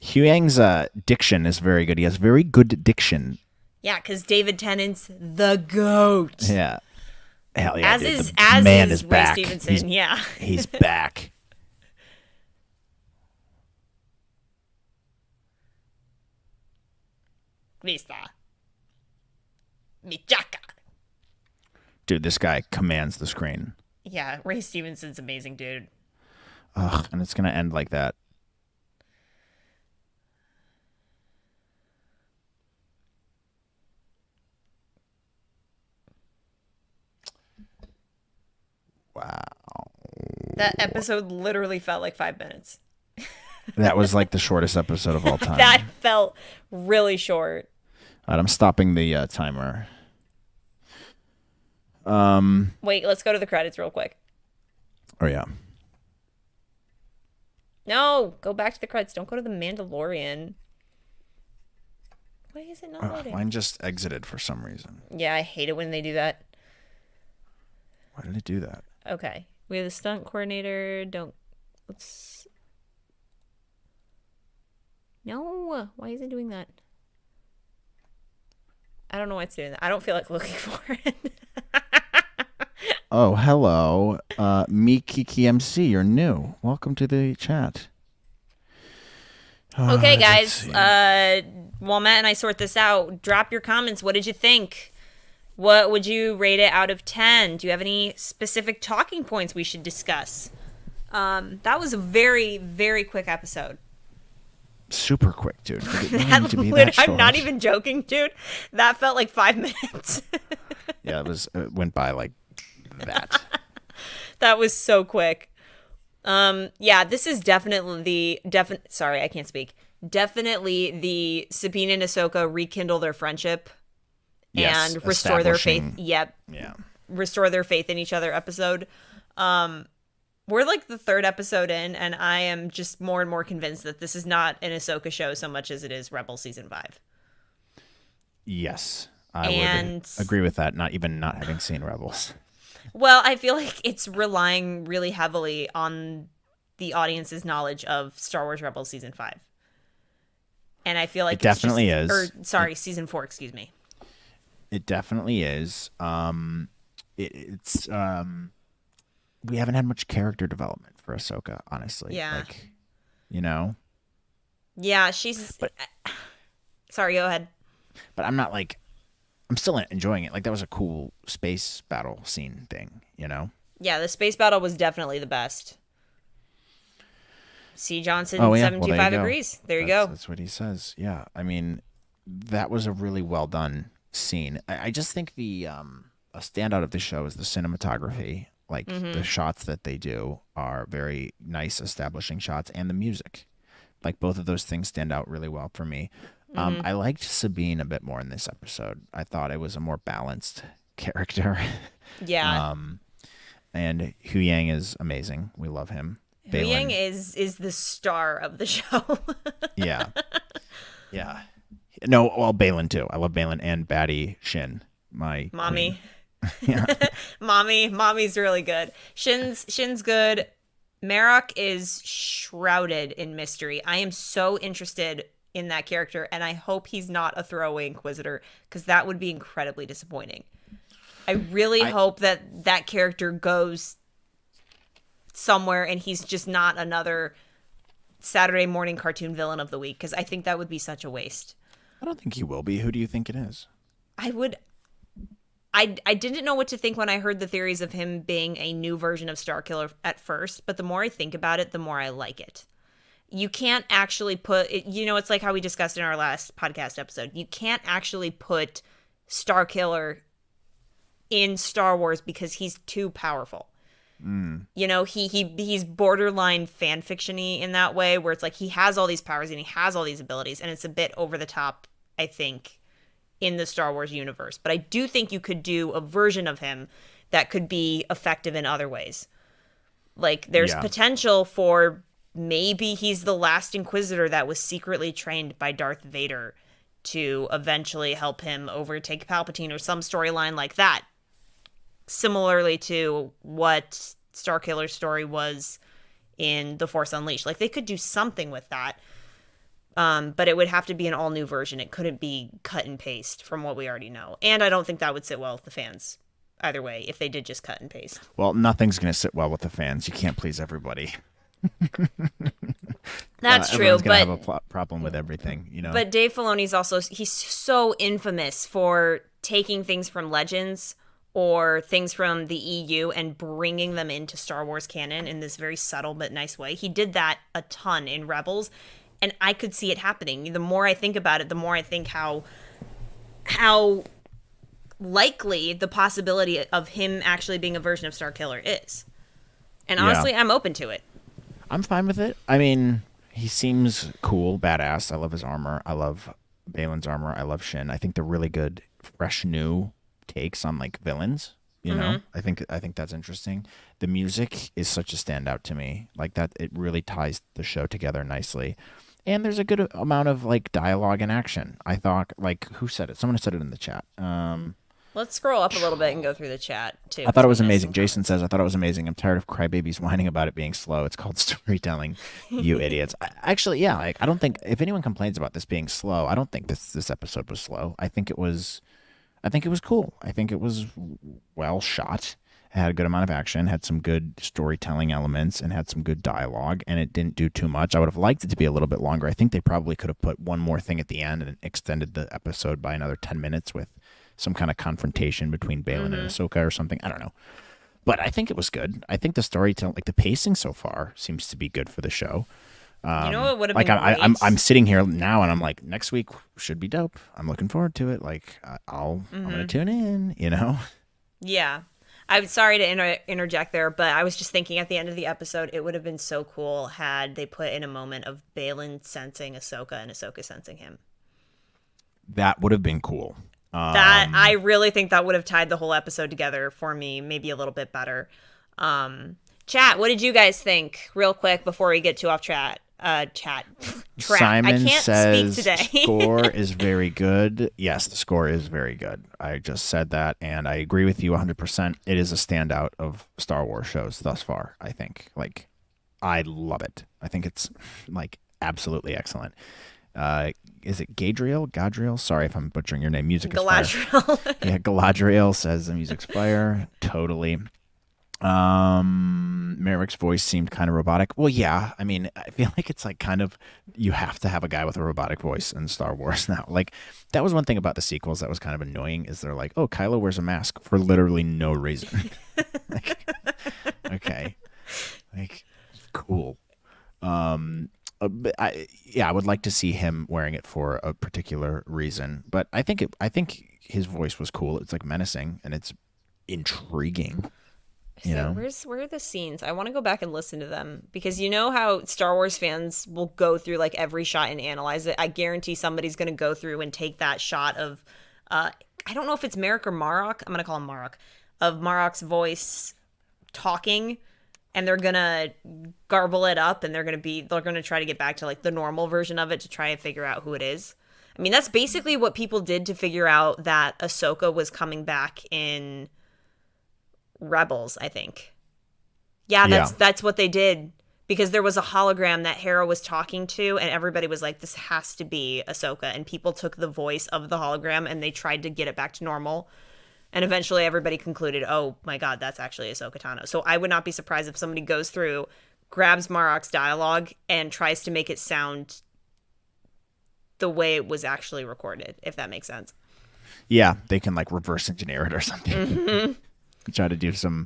Huyang's diction is very good. He has very good diction. Yeah, because David Tennant's the GOAT. Yeah. Hell yeah, As dude. is The as man is is Ray back. Stevenson. Yeah. He's back. Vista. Michaka. Dude, this guy commands the screen. Yeah, Ray Stevenson's amazing, dude. Ugh, and it's gonna end like that. Wow. That episode literally felt like 5 minutes. That was like the shortest episode of all time. That felt really short. All right, I'm stopping the timer. Wait, let's go to the credits real quick. Oh yeah. No, go back to the credits. Don't go to the Mandalorian. Why is it not loading? Mine just exited for some reason. Yeah, I hate it when they do that. Why did it do that? Okay. We have the stunt coordinator. Let's. No. Why is it doing that? I don't know why it's doing that. I don't feel like looking for it. Oh, hello. Kiki MC, you're new. Welcome to the chat. Okay, guys. While Matt and I sort this out, drop your comments. What did you think? What would you rate it out of 10? Do you have any specific talking points we should discuss? That was a very, very quick episode. Super quick, dude. It didn't need to be that short. I'm not even joking, dude. That felt like 5 minutes. Yeah, it went by like that. That was so quick. Yeah, this is definitely sorry, I can't speak. Definitely the Sabine and Ahsoka rekindle their friendship and restore their faith. Yep. Yeah. Restore their faith in each other episode. We're like the third episode in, and I am just more and more convinced that this is not an Ahsoka show so much as it is Rebels Season 5. Yes. I would agree with that, not having seen Rebels. Well, I feel like it's relying really heavily on the audience's knowledge of Star Wars Rebels Season 5. And I feel like it definitely is. Or, sorry, Season 4, excuse me. It definitely is. We haven't had much character development for Ahsoka, honestly. Yeah. Like, you know? Yeah, sorry, go ahead. But I'm still enjoying it. Like, that was a cool space battle scene thing, you know? Yeah, the space battle was definitely the best. C. Johnson 725 agrees. There you go. That's what he says. Yeah. I mean, that was a really well done scene. I just think a standout of the show is the cinematography. Like, the shots that they do are very nice establishing shots, and the music. Like, both of those things stand out really well for me. I liked Sabine a bit more in this episode. I thought it was a more balanced character. Yeah. And Huyang is amazing. We love him. Huyang is the star of the show. Yeah. Yeah. No, well, Balin too. I love Balin and Batty Shin, my mommy. Queen. Yeah. Mommy's really good. Shin's good. Marok is shrouded in mystery. I am so interested in that character, and I hope he's not a throwaway Inquisitor, because that would be incredibly disappointing. I really hope that character goes somewhere and he's just not another Saturday morning cartoon villain of the week, because I think that would be such a waste. I don't think he will be. Who do you think it is? I didn't know what to think when I heard the theories of him being a new version of Starkiller at first, but the more I think about it, the more I like it. You can't actually put it, it's like how we discussed in our last podcast episode. You can't actually put Starkiller in Star Wars because he's too powerful. He's borderline fan fiction-y in that way, where it's like he has all these powers and he has all these abilities, and it's a bit over the top, I think, in the Star Wars universe. But I do think you could do a version of him that could be effective in other ways. Like, there's potential for maybe he's the last Inquisitor that was secretly trained by Darth Vader to eventually help him overtake Palpatine, or some storyline like that. Similarly to what Starkiller's story was in The Force Unleashed. Like, they could do something with that. But it would have to be an all new version. It couldn't be cut and paste from what we already know. And I don't think that would sit well with the fans either way if they did just cut and paste. Well, nothing's going to sit well with the fans. You can't please everybody. That's true, everyone's but gonna have a problem with everything, you know. But Dave Filoni's also, he's so infamous for taking things from Legends or things from the EU and bringing them into Star Wars canon in this very subtle but nice way. He did that a ton in Rebels, and I could see it happening. The more I think about it, the more I think how likely the possibility of him actually being a version of Starkiller is. And honestly, I'm open to it. I'm fine with it. I mean, he seems cool, badass. I love his armor. I love Balin's armor. I love Shin. I think they're really good, fresh, new takes on like villains. You know, I think that's interesting. The music is such a standout to me. Like that, it really ties the show together nicely. And there's a good amount of like dialogue and action. I thought, like, who said it? Someone said it in the chat. Let's scroll up a little bit and go through the chat, too. I thought it was amazing. Jason says, I thought it was amazing. I'm tired of crybabies whining about it being slow. It's called storytelling, you idiots. Actually, yeah, like, I don't think, if anyone complains about this being slow, I don't think this episode was slow. I think it was cool. I think it was well shot. It had a good amount of action, had some good storytelling elements, and had some good dialogue, and it didn't do too much. I would have liked it to be a little bit longer. I think they probably could have put one more thing at the end and extended the episode by another 10 minutes with some kind of confrontation between Balin and Ahsoka or something. I don't know. But I think it was good. I think the storytelling, like the pacing so far, seems to be good for the show. You know what would have like been I'm sitting here now and I'm like, next week should be dope. I'm looking forward to it. Like I'm gonna tune in. You know. Yeah. I'm sorry to interject there, but I was just thinking at the end of the episode, it would have been so cool had they put in a moment of Balin sensing Ahsoka and Ahsoka sensing him. That would have been cool. That I really think that would have tied the whole episode together for me, maybe a little bit better. Chat, what did you guys think? Real quick before we get too off chat. Simon I can't says speak today. Score is very good. Yes, the score is very good. I just said that, and I agree with you 100%. It is a standout of Star Wars shows thus far, I think. Like, I love it. I think it's, like, absolutely excellent. Is it Gadriel? Sorry if I'm butchering your name. Music is fire. Yeah, Galadriel says the music's fire. Totally. Merrick's voice seemed kind of robotic. Well, yeah. I mean, I feel like it's like kind of, you have to have a guy with a robotic voice in Star Wars now. Like, that was one thing about the sequels that was kind of annoying, is they're like, oh, Kylo wears a mask for literally no reason. Like, okay. Like, cool. But I would like to see him wearing it for a particular reason. But I think his voice was cool. It's like menacing and it's intriguing. You know? Where are the scenes? I want to go back and listen to them, because you know how Star Wars fans will go through like every shot and analyze it. I guarantee somebody's going to go through and take that shot of, I don't know if it's Merrick or Marok. I'm going to call him Marok, of Marok's voice talking. And they're gonna garble it up, and they're gonna try to get back to like the normal version of it to try and figure out who it is. I mean, that's basically what people did to figure out that Ahsoka was coming back in Rebels, I think. Yeah, that's what they did, because there was a hologram that Hera was talking to, and everybody was like, this has to be Ahsoka, and people took the voice of the hologram and they tried to get it back to normal. And eventually everybody concluded, oh my God, that's actually Ahsoka Tano. So I would not be surprised if somebody goes through, grabs Marok's dialogue, and tries to make it sound the way it was actually recorded, if that makes sense. Yeah, they can like reverse engineer it or something. Mm-hmm. Try to do some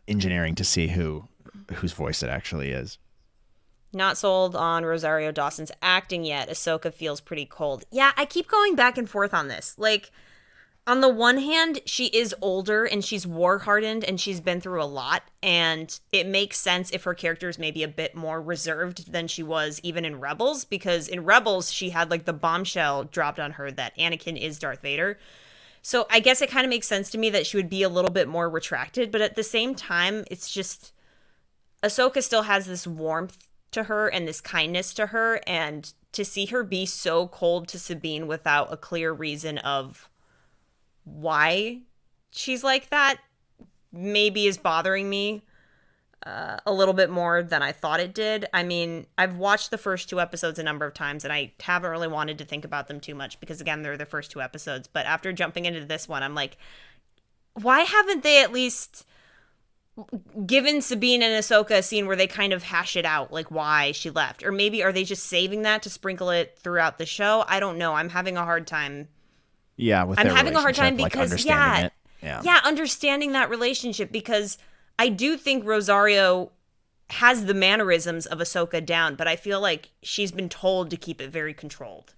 engineering to see whose voice it actually is. Not sold on Rosario Dawson's acting yet. Ahsoka feels pretty cold. Yeah, I keep going back and forth on this. Like, on the one hand, she is older and she's war-hardened and she's been through a lot, and it makes sense if her character is maybe a bit more reserved than she was even in Rebels, because in Rebels, she had like the bombshell dropped on her that Anakin is Darth Vader. So I guess it kind of makes sense to me that she would be a little bit more retracted, but at the same time, it's just, Ahsoka still has this warmth to her and this kindness to her, and to see her be so cold to Sabine without a clear reason of why she's like that maybe is bothering me a little bit more than I thought it did. I mean, I've watched the first 2 episodes a number of times, and I haven't really wanted to think about them too much because, again, they're the first 2 episodes. But after jumping into this one, I'm like, why haven't they at least given Sabine and Ahsoka a scene where they kind of hash it out, like why she left? Or maybe are they just saving that to sprinkle it throughout the show? I don't know. I'm having a hard time. Yeah, with I'm their having a hard time relationship, because, understanding it. yeah, understanding that relationship, because I do think Rosario has the mannerisms of Ahsoka down, but I feel like she's been told to keep it very controlled,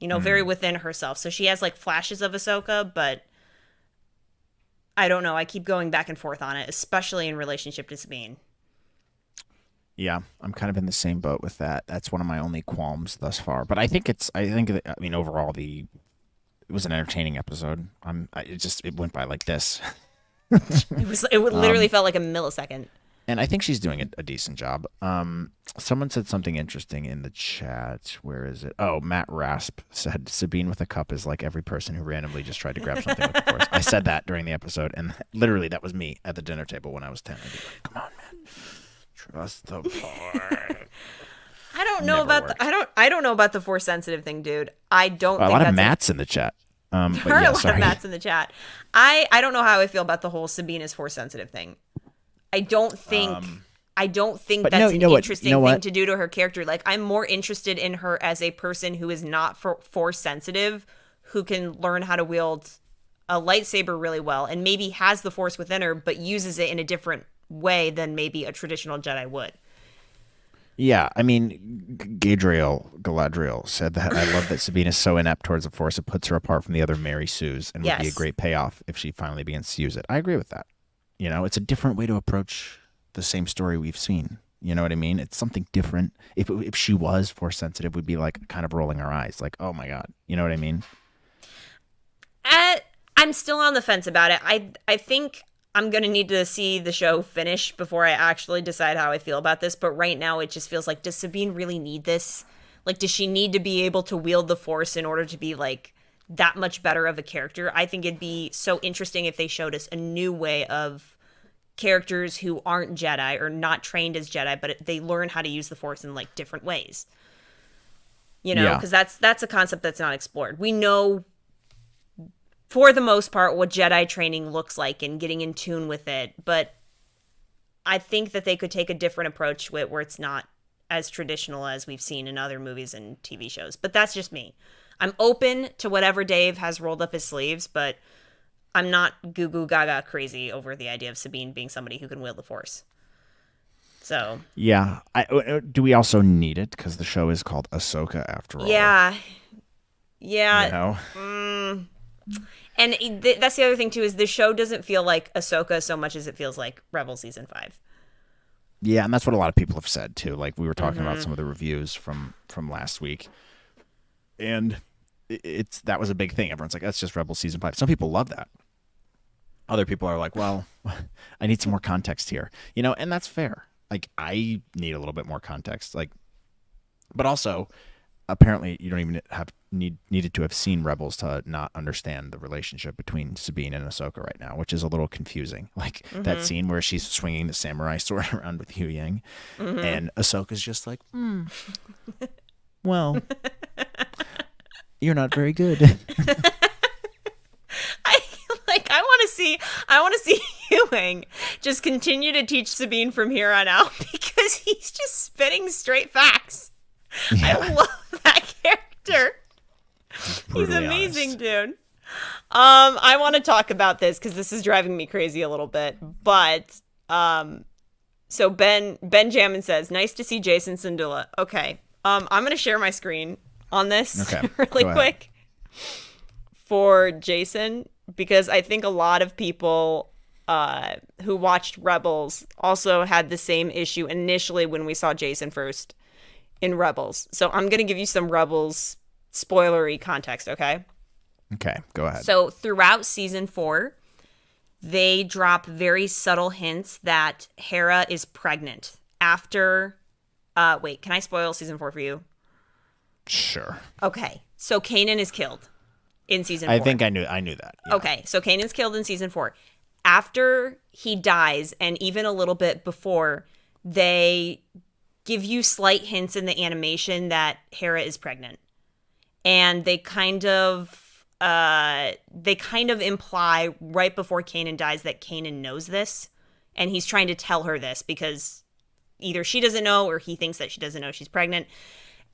very within herself. So she has like flashes of Ahsoka, but I don't know. I keep going back and forth on it, especially in relationship to Sabine. Yeah, I'm kind of in the same boat with that. That's one of my only qualms thus far. But I think overall it was an entertaining episode. It went by like this. It literally felt like a millisecond. And I think she's doing a decent job. Someone said something interesting in the chat. Where is it? Oh, Matt Rasp said Sabine with a cup is like every person who randomly just tried to grab something with the Force. I said that during the episode, and literally that was me at the dinner table when I was 10. I'd be like, come on, man. Trust the Force. I don't know I don't know about the Force sensitive thing, dude. I don't think a lot of Matts in the chat. There are a lot of Matts in the chat. I don't know how I feel about the whole Sabine is Force sensitive thing. I don't think that's an interesting thing to do to her character. Like, I'm more interested in her as a person who is not Force sensitive, who can learn how to wield a lightsaber really well, and maybe has the Force within her, but uses it in a different way than maybe a traditional Jedi would. Yeah, I mean, Galadriel said that I love that Sabine is so inept towards the Force, it puts her apart from the other Mary Sues, and would be a great payoff if she finally begins to use it. I agree with that. It's a different way to approach the same story we've seen. You know what I mean? It's something different. If she was Force sensitive, we'd be like kind of rolling our eyes, like, oh my God. You know what I mean? I'm still on the fence about it. I think I'm going to need to see the show finish before I actually decide how I feel about this. But right now it just feels like, does Sabine really need this? Like, does she need to be able to wield the Force in order to be like that much better of a character? I think it'd be so interesting if they showed us a new way of characters who aren't Jedi or not trained as Jedi, but they learn how to use the Force in like different ways. Because that's a concept that's not explored. We know for the most part what Jedi training looks like and getting in tune with it, but I think that they could take a different approach to it where it's not as traditional as we've seen in other movies and TV shows. But that's just me. I'm open to whatever Dave has rolled up his sleeves, but I'm not goo goo gaga crazy over the idea of Sabine being somebody who can wield the Force. So yeah, do we also need it because the show is called Ahsoka after all? Yeah. And that's the other thing too, is the show doesn't feel like Ahsoka so much as it feels like Rebels season 5. Yeah, and that's what a lot of people have said too. Like, we were talking about some of the reviews from last week, and that was a big thing. Everyone's like, that's just Rebels season 5. Some people love that. Other people are like, well, I need some more context here, and that's fair. Like, I need a little bit more context, but also apparently you don't even needed to have seen Rebels to not understand the relationship between Sabine and Ahsoka right now, which is a little confusing. Like that scene where she's swinging the samurai sword around with Hu Yang, and Ahsoka's just like, well, you're not very good. I want to see Ewing just continue to teach Sabine from here on out because he's just spitting straight facts. Yeah. I love that character. He's amazing, dude. I want to talk about this because this is driving me crazy a little bit. But so Benjamin says, "Nice to see Jason Syndulla." Okay, I'm gonna share my screen on this really quick for Jason, because I think a lot of people who watched Rebels also had the same issue initially when we saw Jason first in Rebels. So I'm going to give you some Rebels spoilery context, okay? Okay, go ahead. So throughout season 4, they drop very subtle hints that Hera is pregnant after Wait, can I spoil season 4 for you? Sure. Okay, so Kanan is killed in season 4. I think I knew that. Yeah. Okay, so Kanan's killed in season 4. After he dies, and even a little bit before, they give you slight hints in the animation that Hera is pregnant, and they kind of imply right before Kanan dies that Kanan knows this, and he's trying to tell her this because either she doesn't know or he thinks that she doesn't know she's pregnant.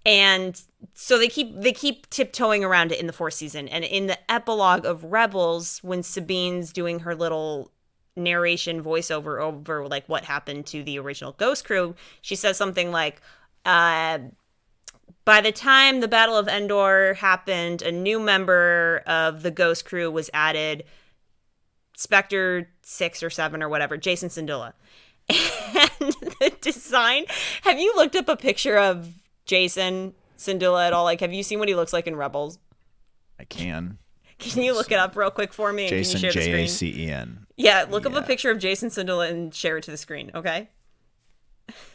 And so they keep tiptoeing around it in the 4th season. And in the epilogue of Rebels, when Sabine's doing her little narration voiceover over like what happened to the original Ghost crew, she says something like, by the time the Battle of Endor happened, a new member of the Ghost crew was added, Spectre 6 or 7 or whatever, Jason Syndulla. And the design, have you looked up a picture of Jason Syndulla at all? Like, have you seen what he looks like in Rebels? I can. Can you look it up real quick for me? And Jason, can you share the screen? Jacen. Yeah, look up a picture of Jason Syndulla and share it to the screen, okay?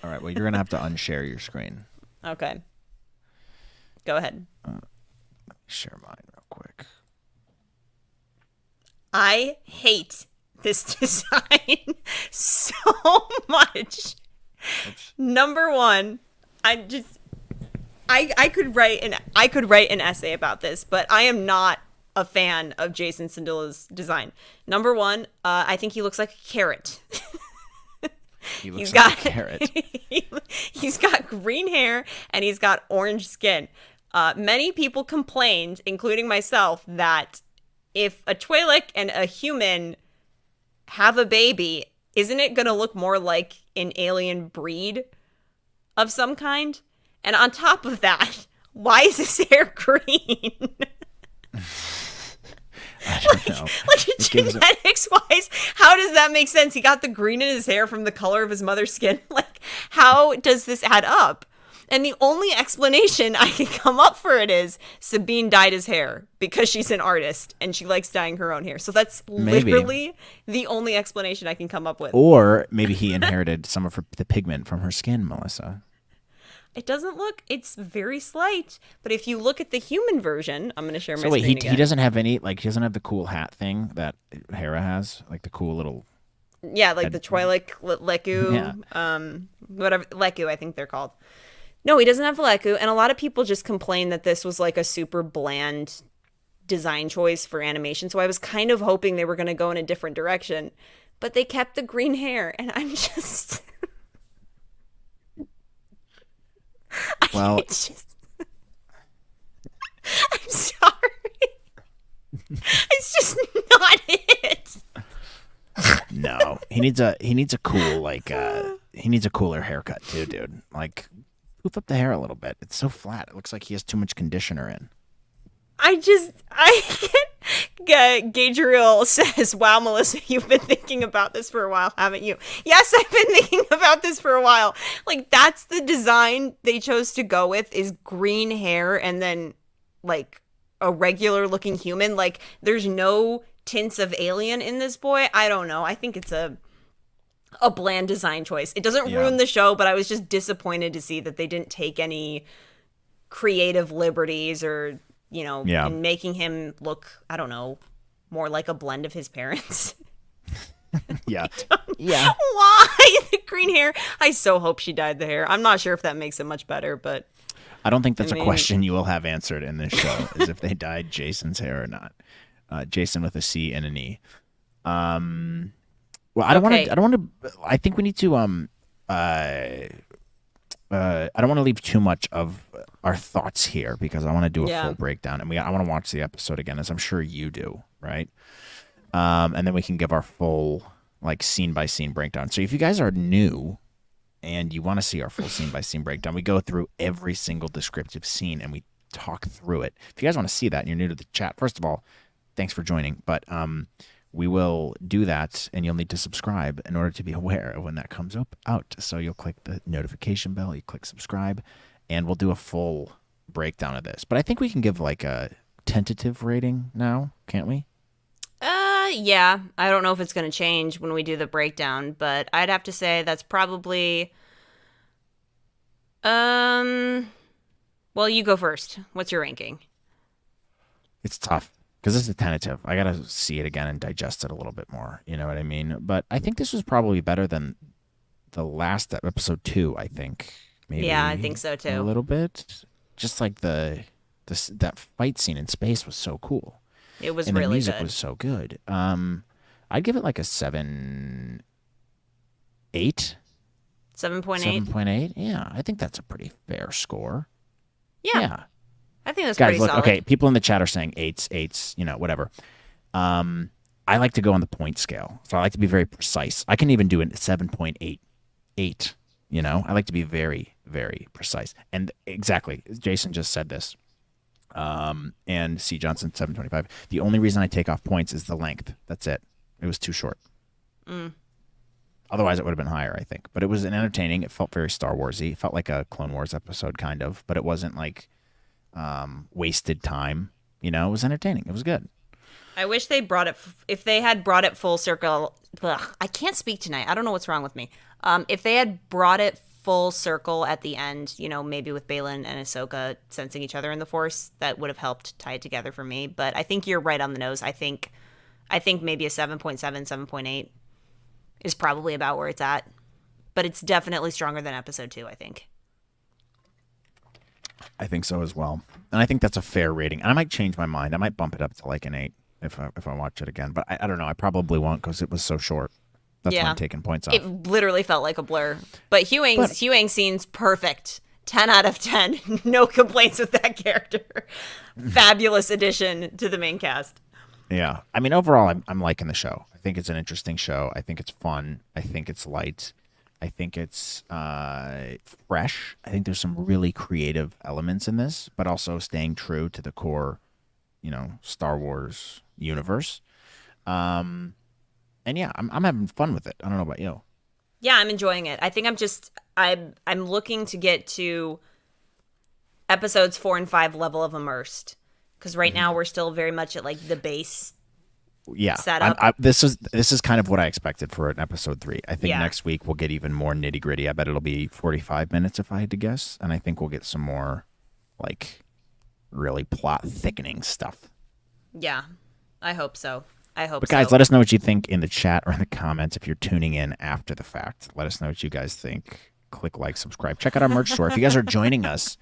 All right, well, you're going to have to unshare your screen. Okay. Go ahead. Share mine real quick. I hate this design so much. Oops. Number one, I could write an essay about this, but I am not a fan of Jason Syndulla's design. Number one, I think he looks like a carrot. He's like a carrot. He's got green hair and he's got orange skin. Many people complained, including myself, that if a Twi'lek and a human have a baby, isn't it going to look more like an alien breed of some kind? And on top of that, why is his hair green? I don't know. Like genetics-wise, how does that make sense? He got the green in his hair from the color of his mother's skin. Like, how does this add up? And the only explanation I can come up for it is Sabine dyed his hair because she's an artist and she likes dyeing her own hair. So that's literally the only explanation I can come up with. Or maybe he inherited some of the pigment from her skin, Melissa. It doesn't look, it's very slight. But if you look at the human version, I'm going to share my screen again. He doesn't have any, like, he doesn't have the cool hat thing that Hera has, like the cool little... Yeah, like the Twi'lek Leku, whatever, Leku, I think they're called. No, he doesn't have Leku, and a lot of people just complain that this was like a super bland design choice for animation, so I was kind of hoping they were going to go in a different direction, but they kept the green hair, and I'm just... Well... I'm sorry. It's just not it. No, he needs a cool, like, he needs a cooler haircut too, dude. Like... Poof up the hair a little bit. It's so flat. It looks like he has too much conditioner in. I can't. Gabriel says, wow, Melissa, you've been thinking about this for a while, haven't you? Yes, I've been thinking about this for a while. Like, that's the design they chose to go with, is green hair and then, like, a regular looking human. Like, there's no tints of alien in this boy. I don't know. I think it's a bland design choice. It doesn't ruin the show, but I was just disappointed to see that they didn't take any creative liberties or, you know, in making him look, I don't know, more like a blend of his parents. Yeah. Why the green hair? I so hope she dyed the hair. I'm not sure if that makes it much better, but I don't think that's a question you will have answered in this show, is if they dyed Jason's hair or not. Jason with a C and an E. Well, I don't want to. I think we need to. I don't want to leave too much of our thoughts here because I want to do a full breakdown, and I want to watch the episode again, as I'm sure you do, right? And then we can give our full, like, scene by scene breakdown. So if you guys are new and you want to see our full scene by scene breakdown, we go through every single descriptive scene and we talk through it. If you guys want to see that and you're new to the chat, first of all, thanks for joining. But we will do that, and you'll need to subscribe in order to be aware of when that comes out. So you'll click the notification bell, you click subscribe, and we'll do a full breakdown of this. But I think we can give, like, a tentative rating now, can't we? Yeah. I don't know if it's going to change when we do the breakdown, but I'd have to say that's probably Well, you go first. What's your ranking? It's tough because this is tentative. I gotta see it again and digest it a little bit more. You know what I mean? But I think this was probably better than the last episode 2. I think Yeah, I maybe think so a too. little bit. Just like that fight scene in space was so cool, It was and the really music good. was so good. I'd give it like a 7.8, 7.8. 7.8. Yeah, I think that's a pretty fair score. Yeah, Yeah, I think that's guys, pretty look. solid. Okay, people in the chat are saying eights, eights. Whatever. I like to go on the point scale, so I like to be very precise. I can even do a 7.88. I like to be very, very precise. And exactly, Jason just said this. And C Johnson 725. The only reason I take off points is the length. That's it. It was too short. Otherwise, it would have been higher, I think. But it was an entertaining. It felt very Star Warsy. It felt like a Clone Wars episode, kind of. But it wasn't like wasted time. It was entertaining. It was good. I wish they brought it. If they had brought it full circle, I can't speak tonight. I don't know what's wrong with me. If they had brought it full circle at the end, maybe with Baylan and Ahsoka sensing each other in the Force, that would have helped tie it together for me. But I think you're right on the nose. I think maybe a 7.7, 7.8 is probably about where it's at. But it's definitely stronger than episode 2, I think. I think so as well. And I think that's a fair rating. And I might change my mind. I might bump it up to like an 8 if I watch it again. But I don't know. I probably won't because it was so short. That's why Yeah. I'm taking points off. It literally felt like a blur. But Huang scene's perfect. 10 out of 10. No complaints with that character. Fabulous addition to the main cast. Yeah. I mean, overall, I'm liking the show. I think it's an interesting show. I think it's fun. I think it's light. I think it's fresh. I think there's some really creative elements in this, but also staying true to the core, Star Wars universe. And yeah, I'm having fun with it. I don't know about you. Yeah, I'm enjoying it. I think I'm looking to get to episodes 4 and 5 level of immersed, because right now we're still very much at like the base Yeah, setup. this is kind of what I expected for an episode 3. I think Yeah. next week we'll get even more nitty gritty. I bet it'll be 45 minutes if I had to guess, and I think we'll get some more like really plot thickening stuff. Yeah, I hope so. But guys, let us know what you think in the chat or in the comments if you're tuning in after the fact. Let us know what you guys think. Click like, subscribe. Check out our merch store. If you guys are joining us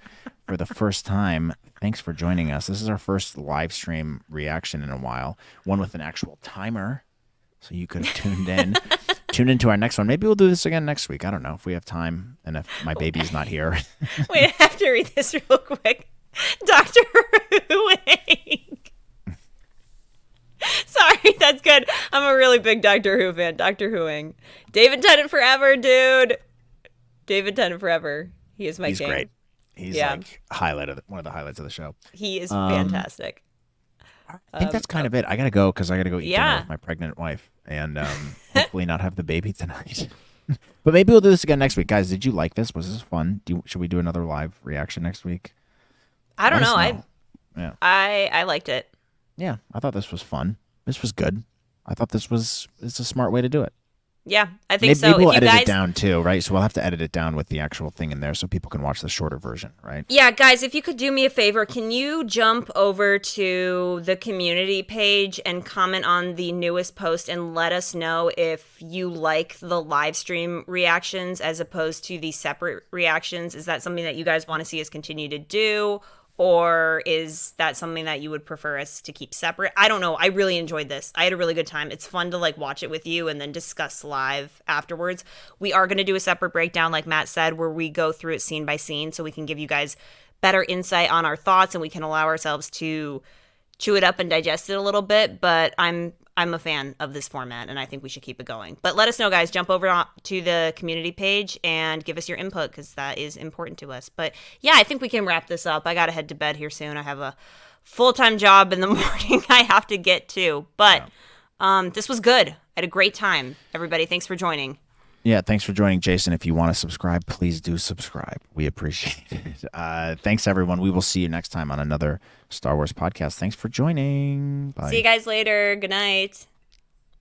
for the first time, thanks for joining us. This is our first live stream reaction in a while, one with an actual timer, so you could have tuned in. Tune into our next one. Maybe we'll do this again next week. I don't know if we have time and if my baby's not here. Wait, I have to read this real quick. Dr. Wing. Sorry, that's good. I'm a really big Doctor Who fan. Dr. Whoing. David Tennant forever, dude. David Tennant forever. He is my He's king. great. He's like one of the highlights of the show. He is fantastic. I think that's kind of it. I gotta go because I gotta go eat dinner Yeah. with my pregnant wife and hopefully not have the baby tonight. But maybe we'll do this again next week, guys. Did you like this? Was this fun? Should we do another live reaction next week? I don't Let us know. Yeah. I liked it. Yeah, I thought this was fun. This was good. I thought it's a smart way to do it. Yeah, I think Maybe, so. maybe we'll If you edit guys, it down too, right? So we'll have to edit it down with the actual thing in there so people can watch the shorter version, right? yeah, guys, if you could do me a favor, can you jump over to the community page and comment on the newest post and let us know if you like the live stream reactions as opposed to the separate reactions? Is that something that you guys want to see us continue to do? Or is that something that you would prefer us to keep separate? I don't know. I really enjoyed this. I had a really good time. It's fun to like watch it with you and then discuss live afterwards. We are going to do a separate breakdown, like Matt said, where we go through it scene by scene so we can give you guys better insight on our thoughts and we can allow ourselves to chew it up and digest it a little bit. But I'm a fan of this format and I think we should keep it going. But let us know, guys. Jump over to the community page and give us your input because that is important to us. But yeah, I think we can wrap this up. I got to head to bed here soon. I have a full-time job in the morning I have to get to. But this was good. I had a great time. Everybody, thanks for joining. Yeah, thanks for joining, Jason. If you want to subscribe, please do subscribe. We appreciate it. Thanks, everyone. We will see you next time on another Star Wars podcast. Thanks for joining. Bye. See you guys later. Good night.